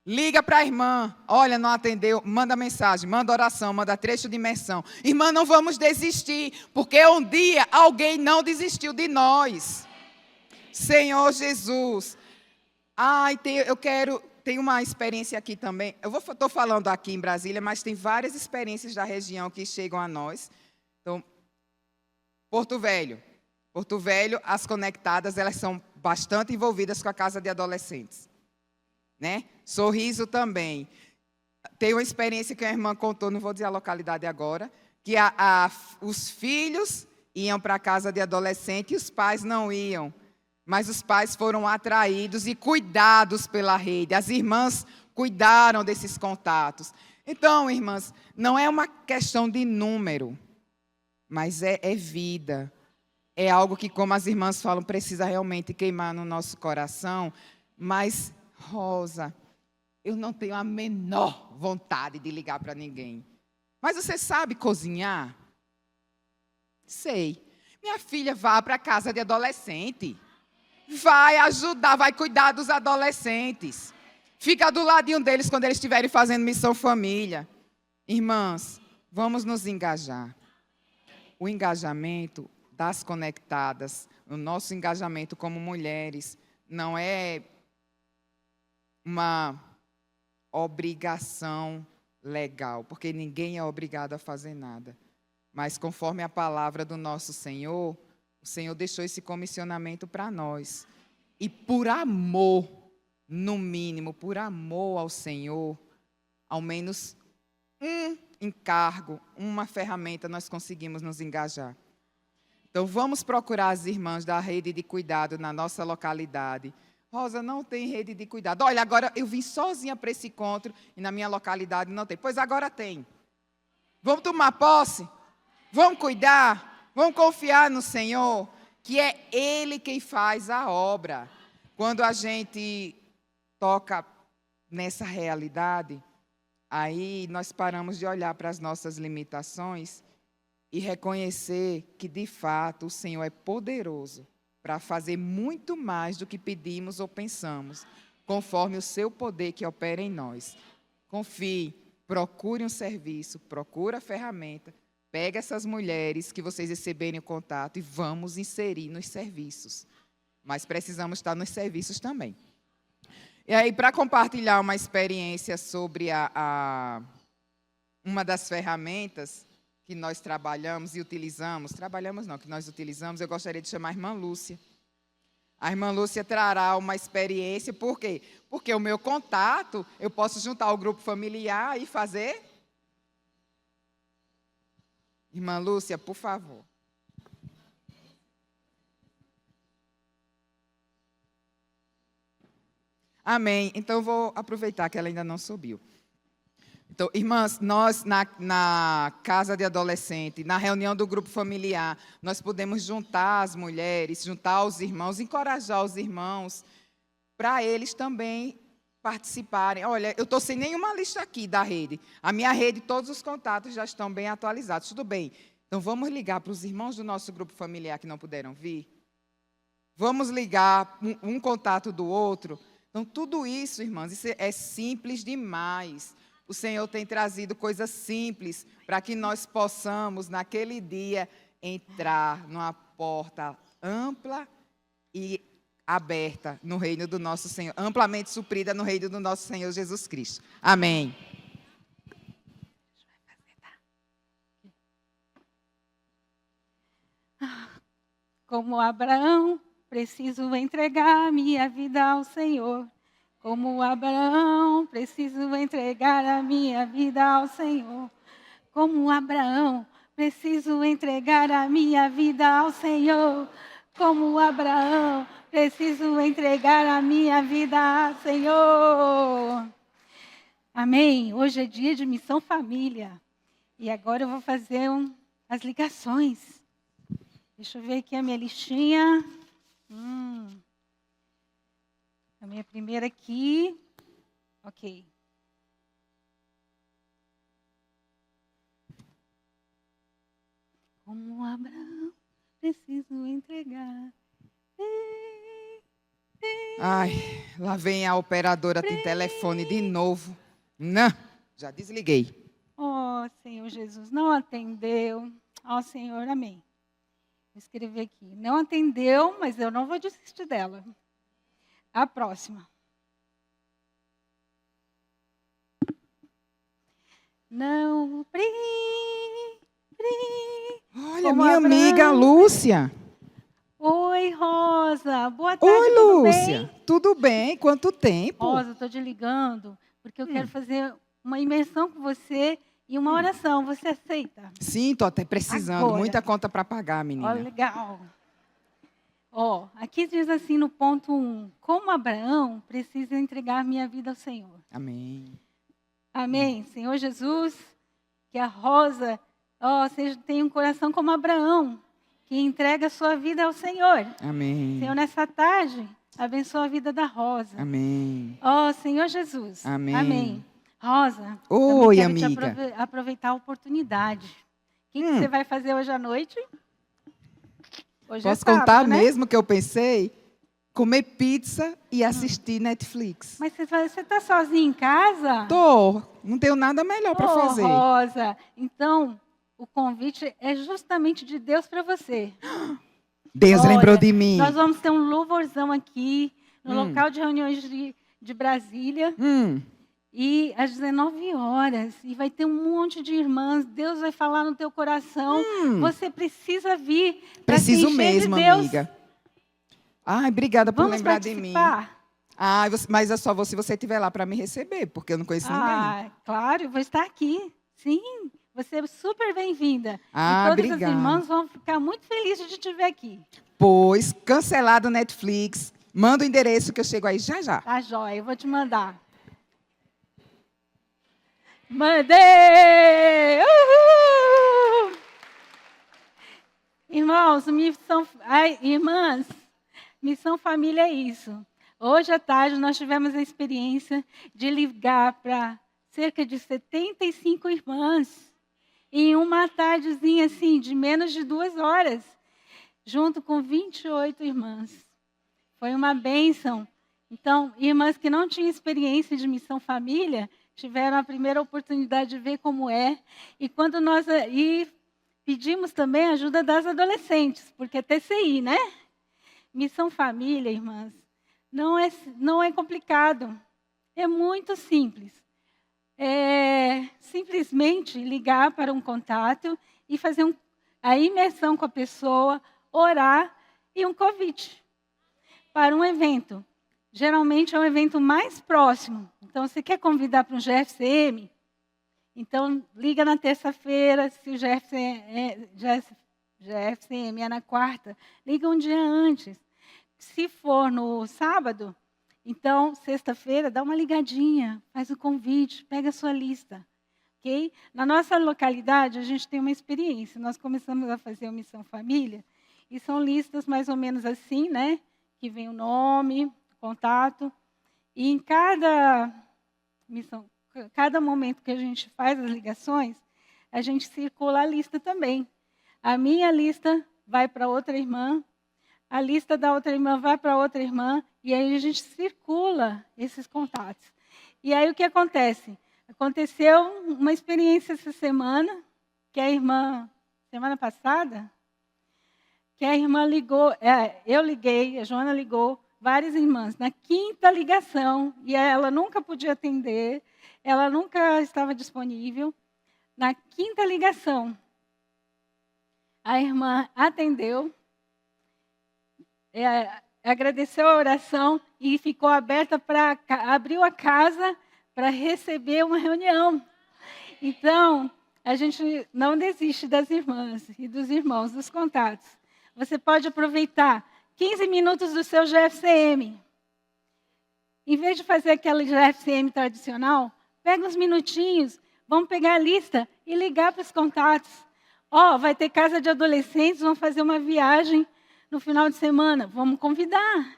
Liga para a irmã. Olha, não atendeu. Manda mensagem, manda oração, manda trecho de imersão. Irmã, não vamos desistir. Porque um dia alguém não desistiu de nós. Senhor Jesus. Tem uma experiência aqui também. Estou falando aqui em Brasília, mas tem várias experiências da região que chegam a nós. Então, Porto Velho, as conectadas, elas são bastante envolvidas com a casa de adolescentes. Né? Sorriso também. Tem uma experiência que a irmã contou, não vou dizer a localidade agora, que os filhos iam para a casa de adolescente e os pais não iam. Mas os pais foram atraídos e cuidados pela rede. As irmãs cuidaram desses contatos. Então, irmãs, não é uma questão de número, mas é vida. É algo que, como as irmãs falam, precisa realmente queimar no nosso coração. Mas, Rosa, eu não tenho a menor vontade de ligar para ninguém. Mas você sabe cozinhar? Sei. Minha filha, vá para a casa de adolescente. Vai ajudar, vai cuidar dos adolescentes. Fica do ladinho deles quando eles estiverem fazendo missão família. Irmãs, vamos nos engajar. O engajamento das conectadas, o nosso engajamento como mulheres, não é uma obrigação legal, porque ninguém é obrigado a fazer nada. Mas conforme a palavra do nosso Senhor, o Senhor deixou esse comissionamento para nós. E por amor, no mínimo, por amor ao Senhor, ao menos um encargo, uma ferramenta nós conseguimos nos engajar. Então, vamos procurar as irmãs da rede de cuidado na nossa localidade. Rosa, não tem rede de cuidado. Olha, agora eu vim sozinha para esse encontro e na minha localidade não tem. Pois agora tem. Vamos tomar posse? Vamos cuidar? Vamos confiar no Senhor? Que é Ele quem faz a obra. Quando a gente toca nessa realidade, aí nós paramos de olhar para as nossas limitações e reconhecer que, de fato, o Senhor é poderoso para fazer muito mais do que pedimos ou pensamos, conforme o seu poder que opera em nós. Confie, procure um serviço, procure a ferramenta, pegue essas mulheres que vocês receberem o contato e vamos inserir nos serviços. Mas precisamos estar nos serviços também. E aí, para compartilhar uma experiência sobre uma das ferramentas que nós trabalhamos e utilizamos, que nós utilizamos, eu gostaria de chamar a irmã Lúcia. A irmã Lúcia trará uma experiência, por quê? Porque o meu contato, eu posso juntar o grupo familiar e fazer. Irmã Lúcia, por favor. Amém. Então, eu vou aproveitar que ela ainda não subiu. Então, irmãs, nós na casa de adolescente, na reunião do grupo familiar, nós podemos juntar as mulheres, juntar os irmãos, encorajar os irmãos, para eles também participarem. Olha, eu estou sem nenhuma lista aqui da rede. A minha rede, todos os contatos já estão bem atualizados. Tudo bem. Então, vamos ligar para os irmãos do nosso grupo familiar que não puderam vir? Vamos ligar um contato do outro? Então, tudo isso, irmãs, isso é simples demais. O Senhor tem trazido coisas simples para que nós possamos, naquele dia, entrar numa porta ampla e aberta no reino do nosso Senhor, amplamente suprida no reino do nosso Senhor Jesus Cristo. Amém.
Como Abraão, preciso entregar minha vida ao Senhor. Como Abraão, preciso entregar a minha vida ao Senhor. Como Abraão, preciso entregar a minha vida ao Senhor. Como Abraão, preciso entregar a minha vida ao Senhor. Amém. Hoje é dia de missão família. E agora eu vou fazer as ligações. Deixa eu ver aqui a minha listinha. A minha primeira aqui. Ok. Como Abraão, preciso entregar.
Ai, lá vem a operadora de telefone de novo. Não, já desliguei.
Oh, Senhor Jesus, não atendeu. Ó, Senhor, amém. Vou escrever aqui. Não atendeu, mas eu não vou desistir dela. A próxima. Não,
Olha, minha amiga Lúcia.
Oi, Rosa. Boa tarde,
Oi,
tudo
Lúcia.
bem?
Tudo bem? Quanto tempo?
Rosa, estou te ligando porque eu quero fazer uma imersão com você e uma oração. Você aceita?
Sim, estou até precisando.
Agora.
Muita conta para pagar, menina.
Ó, legal. Ó, aqui diz assim no ponto 1. Como Abraão, preciso entregar minha vida ao Senhor.
Amém.
Amém. Senhor Jesus, que a Rosa tenha um coração como Abraão, que entrega a sua vida ao Senhor.
Amém.
Senhor, nessa tarde, abençoa a vida da Rosa.
Amém.
Ó, Senhor Jesus.
Amém.
Amém. Rosa,
Oi,
também quero
amiga.
te aproveitar a oportunidade. O que você vai fazer hoje à noite? Hoje
Posso
é sábado,
contar
né?
mesmo que eu pensei? Comer pizza e assistir Netflix.
Mas você está sozinha em casa?
Não tenho nada melhor para fazer.
Rosa, então o convite é justamente de Deus para você.
Deus
Olha,
lembrou de mim.
Nós vamos ter um louvorzão aqui no local de reuniões de Brasília. E às 19 horas, e vai ter um monte de irmãs, Deus vai falar no teu coração. Você precisa vir para se
Preciso
encher
mesmo,
de Deus.
amiga. Ai, obrigada por
Vamos
lembrar de mim.
participar?
Mas é só se você estiver lá para me receber, porque eu não conheço ninguém.
Claro, eu vou estar aqui. Sim, você é super bem-vinda.
Ah,
E todas
obrigada.
as irmãs vão ficar muito felizes de te ver aqui.
Pois, cancelado o Netflix. Manda o endereço que eu chego aí já já.
Tá joia, eu vou te mandar. Mandei! Uhul! Irmãos, irmãs, Missão Família é isso. Hoje à tarde nós tivemos a experiência de ligar para cerca de 75 irmãs em uma tardezinha assim, de menos de 2 horas, junto com 28 irmãs. Foi uma bênção. Então, irmãs que não tinham experiência de Missão Família, tiveram a primeira oportunidade de ver como é. E quando nós pedimos também a ajuda das adolescentes, porque é TCI, né? Missão Família, irmãs, não é complicado. É muito simples. É simplesmente ligar para um contato e fazer a imersão com a pessoa, orar e um convite para um evento. Geralmente é um evento mais próximo. Então, você quer convidar para um GFCM? Então, liga na terça-feira, se o GFCM é na quarta, liga um dia antes. Se for no sábado, então, sexta-feira, dá uma ligadinha, faz o convite, pega a sua lista. Okay? Na nossa localidade, a gente tem uma experiência. Nós começamos a fazer a Missão Família, e são listas mais ou menos assim, né? Que vem o nome, contato, e em cada momento que a gente faz as ligações, a gente circula a lista também. A minha lista vai para outra irmã, a lista da outra irmã vai para outra irmã, e aí a gente circula esses contatos. E aí o que acontece? Aconteceu uma experiência essa semana, que a irmã, semana passada, que a irmã ligou, eu liguei, a Joana ligou, várias irmãs, na 5ª ligação, e ela nunca podia atender, ela nunca estava disponível. Na 5ª ligação, a irmã atendeu, agradeceu a oração e ficou aberta para abriu a casa para receber uma reunião. Então, a gente não desiste das irmãs e dos irmãos, dos contatos. Você pode aproveitar 15 minutos do seu GFCM. Em vez de fazer aquela GFCM tradicional, pega uns minutinhos, vamos pegar a lista e ligar para os contatos. Vai ter casa de adolescentes, vamos fazer uma viagem no final de semana, vamos convidar.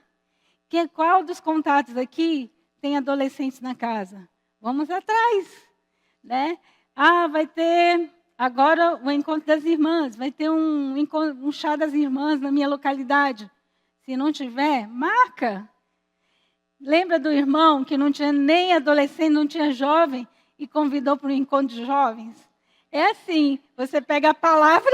Qual dos contatos aqui tem adolescentes na casa? Vamos atrás, né? Vai ter agora o encontro das irmãs, vai ter um chá das irmãs na minha localidade. Se não tiver, marca. Lembra do irmão que não tinha nem adolescente, não tinha jovem e convidou para um encontro de jovens? É assim, você pega a palavra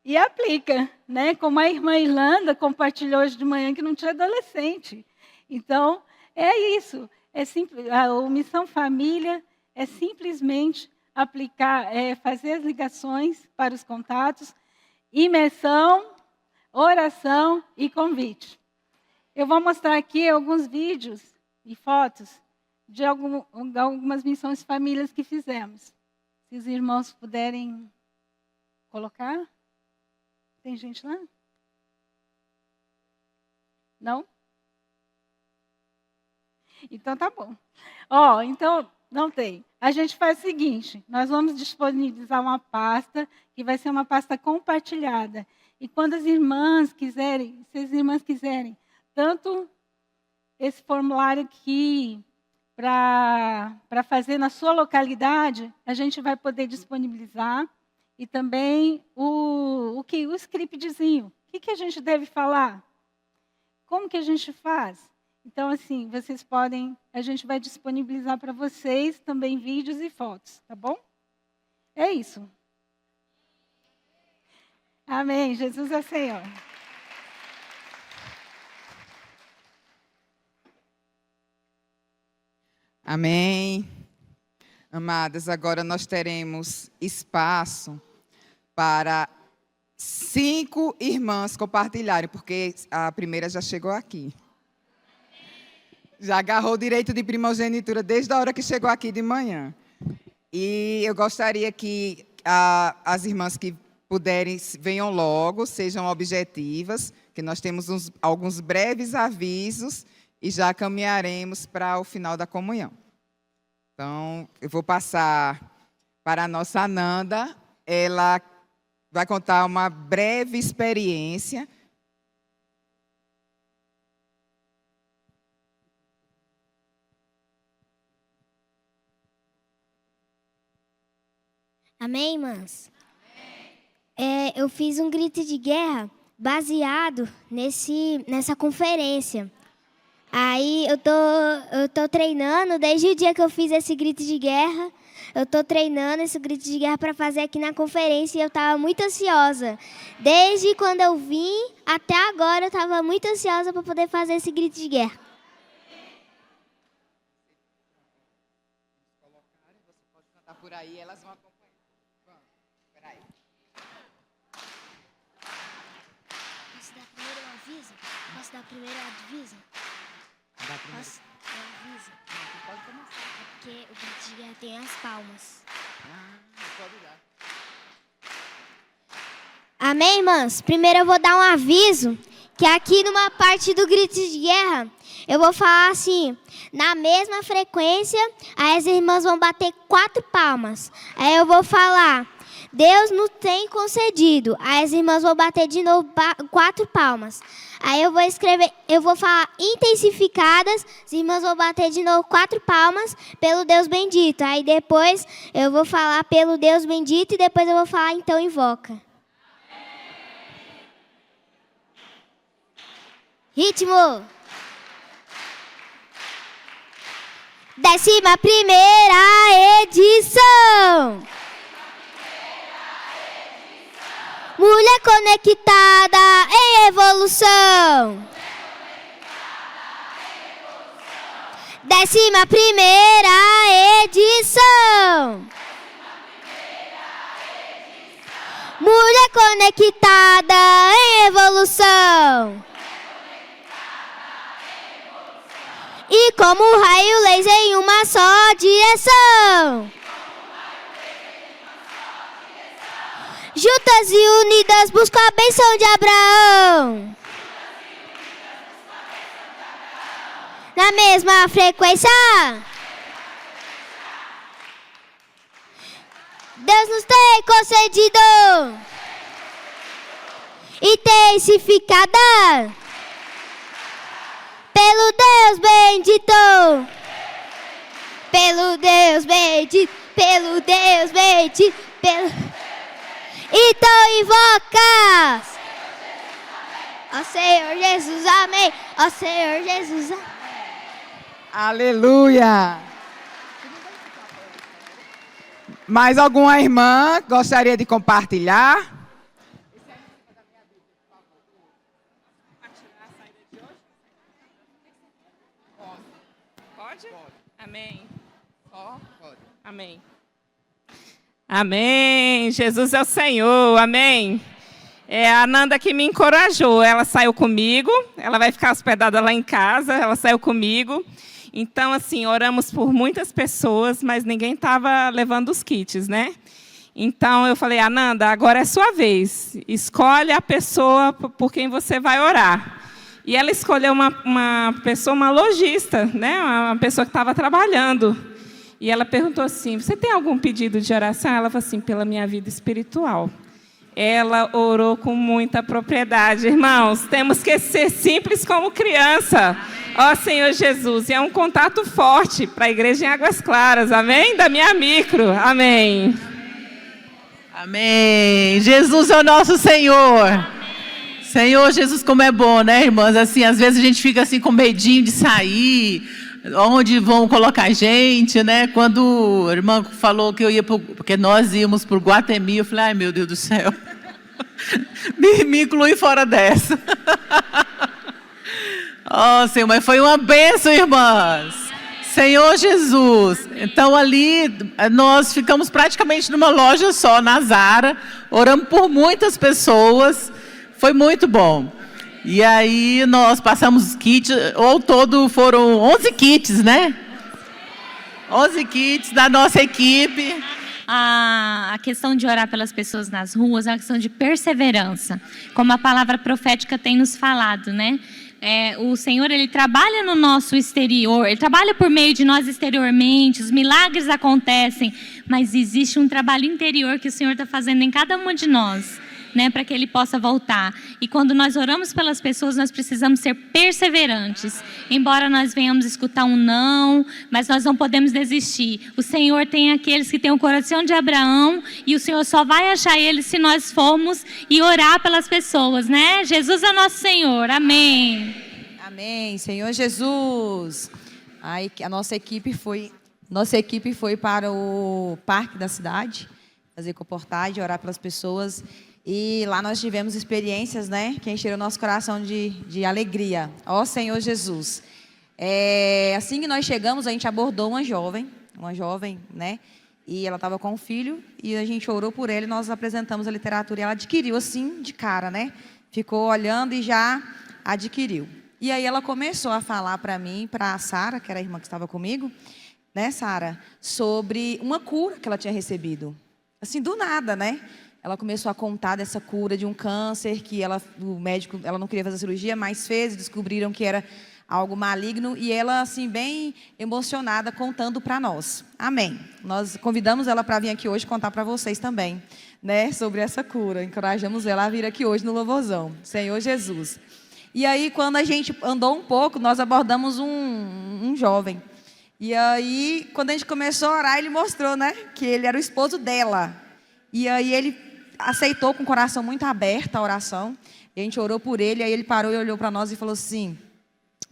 e aplica, né? Como a irmã Irlanda compartilhou hoje de manhã que não tinha adolescente. Então, é isso. A Missão Família é simplesmente aplicar, fazer as ligações para os contatos, imersão, oração e convite. Eu vou mostrar aqui alguns vídeos e fotos de algumas missões famílias que fizemos. Se os irmãos puderem colocar. Tem gente lá? Não? Então tá bom. Então não tem. A gente faz o seguinte, nós vamos disponibilizar uma pasta que vai ser uma pasta compartilhada. E quando as irmãs quiserem, se as irmãs quiserem, tanto esse formulário aqui para fazer na sua localidade, a gente vai poder disponibilizar. E também o scriptzinho. O que a gente deve falar? Como que a gente faz? Então, assim, a gente vai disponibilizar para vocês também vídeos e fotos, tá bom? É isso. Amém. Jesus é Senhor.
Amém. Amadas, agora nós teremos espaço para 5 irmãs compartilharem, porque a primeira já chegou aqui. Já agarrou o direito de primogenitura desde a hora que chegou aqui de manhã. E eu gostaria que as irmãs que puderem venham logo, sejam objetivas, que nós temos alguns breves avisos e já caminharemos para o final da comunhão. Então, eu vou passar para a nossa Ananda. Ela vai contar uma breve experiência.
Amém, irmãs? Eu fiz um grito de guerra baseado nessa conferência. Aí eu tô treinando, desde o dia que eu fiz esse grito de guerra, eu tô treinando esse grito de guerra para fazer aqui na conferência e eu estava muito ansiosa. Desde quando eu vim até agora eu estava muito ansiosa para poder fazer esse grito de guerra.
Você pode cantar por aí, elas vão acompanhar. Espera aí.
Posso dar primeiro o aviso? Posso dar primeiro o aviso? Posso dar o aviso?
Pode começar.
É porque o grito de guerra tem as palmas.
Pode dar.
Amém, irmãs? Primeiro eu vou dar um aviso, que aqui numa parte do grito de guerra, eu vou falar assim, na mesma frequência, aí as irmãs vão bater 4 palmas. Aí eu vou falar, Deus nos tem concedido. Aí as irmãs vão bater de novo 4 palmas. Aí eu vou falar intensificadas, as irmãs vão bater de novo 4 palmas pelo Deus bendito. Aí depois eu vou falar pelo Deus bendito e depois eu vou falar então invoca. Ritmo. 11ª edição. Mulher conectada em evolução. 11ª edição. Mulher conectada em evolução. E como um raio laser em uma só direção. Juntas e unidas buscam a bênção de Abraão. Na mesma frequência. Deus nos tem concedido. Intensificada. Pelo Deus bendito. Pelo Deus bendito. Pelo Deus bendito. Então invoca. Ó Senhor Jesus, amém. Ó Senhor Jesus, amém.
Aleluia! Mais alguma irmã gostaria de compartilhar?
Pode? Amém.
Só? Pode.
Amém. Amém. Jesus é o Senhor. Amém. É a Ananda que me encorajou. Ela saiu comigo. Ela vai ficar hospedada lá em casa. Ela saiu comigo. Então, assim, oramos por muitas pessoas, mas ninguém estava levando os kits, né? Então, eu falei, Ananda, agora é sua vez. Escolhe a pessoa por quem você vai orar. E ela escolheu uma pessoa, uma lojista, né? Uma pessoa que estava trabalhando. E ela perguntou assim, você tem algum pedido de oração? Ela falou assim, pela minha vida espiritual. Ela orou com muita propriedade. Irmãos, temos que ser simples como criança. Ó Senhor Jesus, e é um contato forte para a igreja em Águas Claras, amém? Da minha micro, amém.
Amém. Jesus é o nosso Senhor. Senhor Jesus, como é bom, né, irmãs? Assim, às vezes a gente fica assim com medinho de sair, onde vão colocar a gente, né? Quando a irmã falou que eu ia, porque nós íamos para o Guatemi, eu falei, ai meu Deus do céu, me inclui fora dessa. Oh, Senhor, mas foi uma bênção, irmãs. Senhor Jesus. Então ali nós ficamos praticamente numa loja só, na Zara. Oramos por muitas pessoas. Foi muito bom. E aí nós passamos kits, ao todo foram 11 kits, né? 11 kits da nossa equipe.
A questão de orar pelas pessoas nas ruas é uma questão de perseverança, como a palavra profética tem nos falado, né? O Senhor, Ele trabalha no nosso exterior, Ele trabalha por meio de nós exteriormente, os milagres acontecem, mas existe um trabalho interior que o Senhor está fazendo em cada uma de nós, né, para que Ele possa voltar. E quando nós oramos pelas pessoas, nós precisamos ser perseverantes. Embora nós venhamos escutar um não, mas nós não podemos desistir. O Senhor tem aqueles que têm o coração de Abraão, e o Senhor só vai achar eles se nós formos e orar pelas pessoas, né? Jesus é nosso Senhor. Amém.
Amém. Senhor Jesus. A nossa equipe foi para o parque da cidade, fazer comportagem, orar pelas pessoas. E lá nós tivemos experiências, né, que encheram o nosso coração de alegria. Ó Senhor Jesus. Assim que nós chegamos, a gente abordou uma jovem, né, e ela estava com um filho, e a gente orou por ela e nós apresentamos a literatura. E ela adquiriu assim, de cara, né, ficou olhando e já adquiriu. E aí ela começou a falar para mim, para a Sara, que era a irmã que estava comigo, né, Sara, sobre uma cura que ela tinha recebido. Assim, do nada, né? Ela começou a contar dessa cura de um câncer que o médico, ela não queria fazer cirurgia, mas fez, e descobriram que era algo maligno, e ela, assim, bem emocionada, contando para nós. Amém. Nós convidamos ela para vir aqui hoje contar para vocês também, né, sobre essa cura. Encorajamos ela a vir aqui hoje no Louvorzão. Senhor Jesus. E aí, quando a gente andou um pouco, nós abordamos um jovem. E aí, quando a gente começou a orar, ele mostrou, né, que ele era o esposo dela. E aí ele aceitou com o coração muito aberto a oração. E a gente orou por ele, aí ele parou e olhou para nós e falou assim: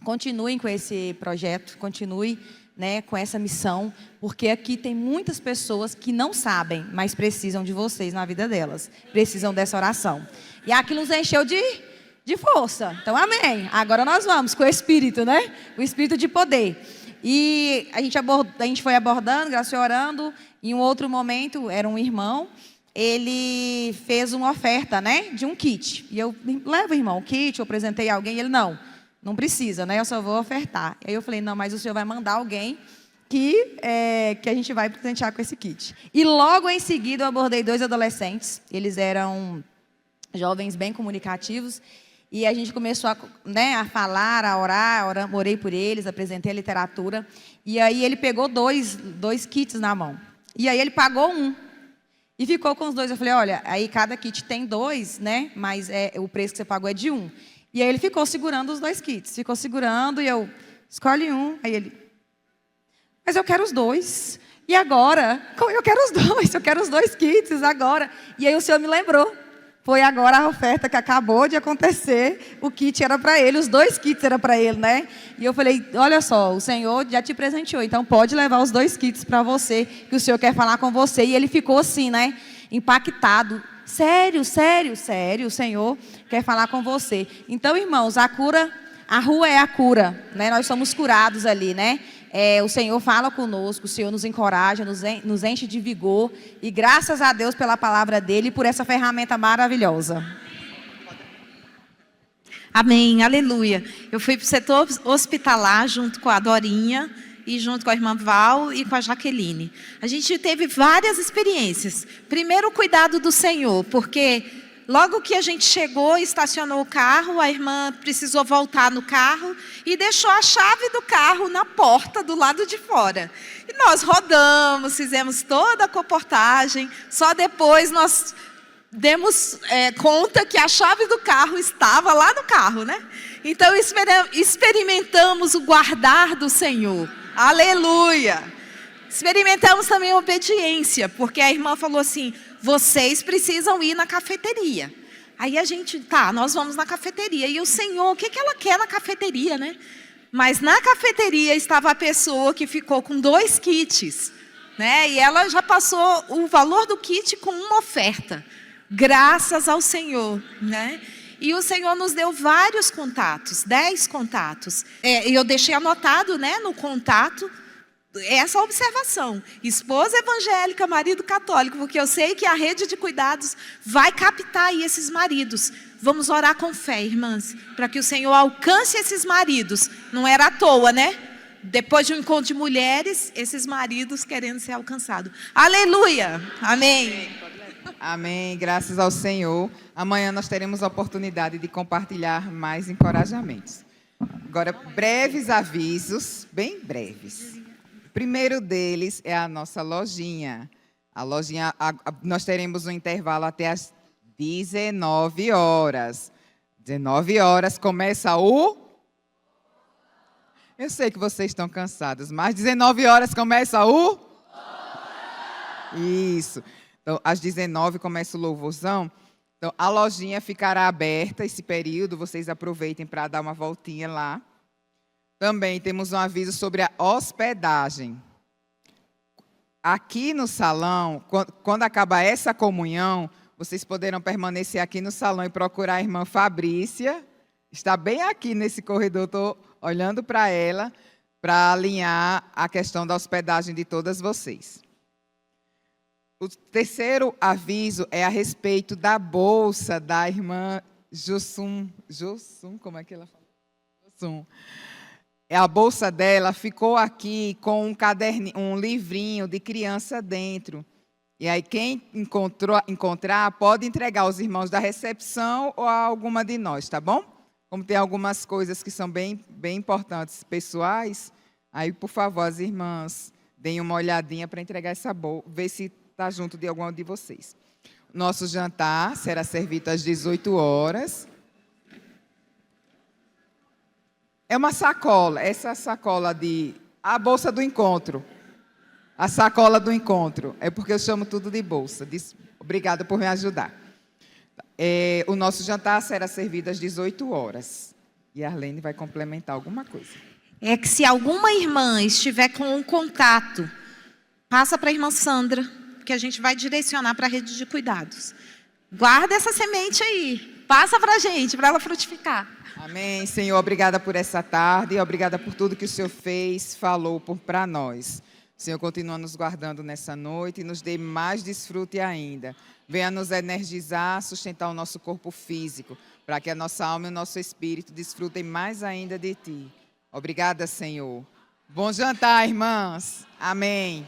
continuem com esse projeto, continue, né, com essa missão, porque aqui tem muitas pessoas que não sabem, mas precisam de vocês na vida delas, precisam dessa oração. E aquilo nos encheu de força. Então, amém. Agora nós vamos com o Espírito, né? O Espírito de poder. E a gente foi abordando, Graça orando. Em um outro momento, era um irmão, ele fez uma oferta, né, de um kit. E eu, leva, irmão, o kit, eu apresentei a alguém, e ele, não precisa, né, eu só vou ofertar. Aí eu falei, não, mas o senhor vai mandar alguém que a gente vai presentear com esse kit. E logo em seguida eu abordei 2 adolescentes, eles eram jovens bem comunicativos, e a gente começou a falar, a orar, orei por eles, apresentei a literatura, e aí ele pegou dois kits na mão. E aí ele pagou um. E ficou com os 2. Eu falei, olha, aí cada kit tem 2, né? Mas o preço que você pagou é de 1. E aí ele ficou segurando os 2 kits. Ficou segurando e eu, escolhe um. Aí ele, mas eu quero os 2. E agora? Eu quero os 2. Eu quero os 2 kits agora. E aí o senhor me lembrou. Foi agora a oferta que acabou de acontecer. O kit era para ele, os 2 kits eram para ele, né? E eu falei, olha só, o Senhor já te presenteou, então pode levar os 2 kits para você, que o Senhor quer falar com você. E ele ficou assim, né? Impactado. Sério, o Senhor quer falar com você. Então, irmãos, a rua é a cura, né? Nós somos curados ali, né? O Senhor fala conosco, o Senhor nos encoraja, nos enche de vigor. E graças a Deus pela palavra dele e por essa ferramenta maravilhosa.
Amém, aleluia. Eu fui para o setor hospitalar junto com a Dorinha e junto com a irmã Val e com a Jaqueline. A gente teve várias experiências. Primeiro, o cuidado do Senhor, porque logo que a gente chegou, estacionou o carro, a irmã precisou voltar no carro e deixou a chave do carro na porta do lado de fora. E nós rodamos, fizemos toda a comportagem, só depois nós demos conta que a chave do carro estava lá no carro, né? Então experimentamos o guardar do Senhor. Aleluia! Experimentamos também a obediência, porque a irmã falou assim, vocês precisam ir na cafeteria. Aí a gente, nós vamos na cafeteria. E o Senhor, o que ela quer na cafeteria, né? Mas na cafeteria estava a pessoa que ficou com 2 kits, né? E ela já passou o valor do kit com uma oferta. Graças ao Senhor, né? E o Senhor nos deu vários contatos, 10 contatos. E eu deixei anotado, né, no contato, essa observação. Esposa evangélica, marido católico, porque eu sei que a rede de cuidados vai captar aí esses maridos. Vamos orar com fé, irmãs, para que o Senhor alcance esses maridos. Não era à toa, né? Depois de um encontro de mulheres, esses maridos querendo ser alcançados. Aleluia! Amém!
Amém, graças ao Senhor. Amanhã nós teremos a oportunidade de compartilhar mais encorajamentos. Agora, breves avisos, bem breves. O primeiro deles é a nossa lojinha. A lojinha, nós teremos um intervalo até às 19 horas. 19 horas começa o... Eu sei que vocês estão cansados, mas 19 horas começa o... Isso. Então, às 19 começa o louvorzão. Então, a lojinha ficará aberta esse período, vocês aproveitem para dar uma voltinha lá. Também temos um aviso sobre a hospedagem. Aqui no salão, quando acabar essa comunhão, vocês poderão permanecer aqui no salão e procurar a irmã Fabrícia. Está bem aqui nesse corredor, estou olhando para ela, para alinhar a questão da hospedagem de todas vocês. O terceiro aviso é a respeito da bolsa da irmã Jussum. Jussum, como é que ela fala? Jussum. A bolsa dela ficou aqui com um livrinho de criança dentro. E aí quem encontrar pode entregar aos irmãos da recepção ou a alguma de nós, tá bom? Como tem algumas coisas que são bem importantes, pessoais, aí, por favor, as irmãs deem uma olhadinha para entregar essa bolsa, ver se está junto de algum de vocês. Nosso jantar será servido às 18 horas. É uma sacola, essa sacola a bolsa do encontro. A sacola do encontro. É porque eu chamo tudo de bolsa. Obrigada por me ajudar. O nosso jantar será servido às 18 horas. E a Arlene vai complementar alguma coisa.
É que se alguma irmã estiver com um contato, passa para a irmã Sandra, que a gente vai direcionar para a rede de cuidados. Guarda essa semente aí. Passa para a gente, para ela frutificar.
Amém, Senhor. Obrigada por essa tarde e obrigada por tudo que o Senhor fez, falou para nós. O Senhor continua nos guardando nessa noite e nos dê mais desfrute ainda. Venha nos energizar, sustentar o nosso corpo físico, para que a nossa alma e o nosso espírito desfrutem mais ainda de Ti. Obrigada, Senhor. Bom jantar, irmãs. Amém.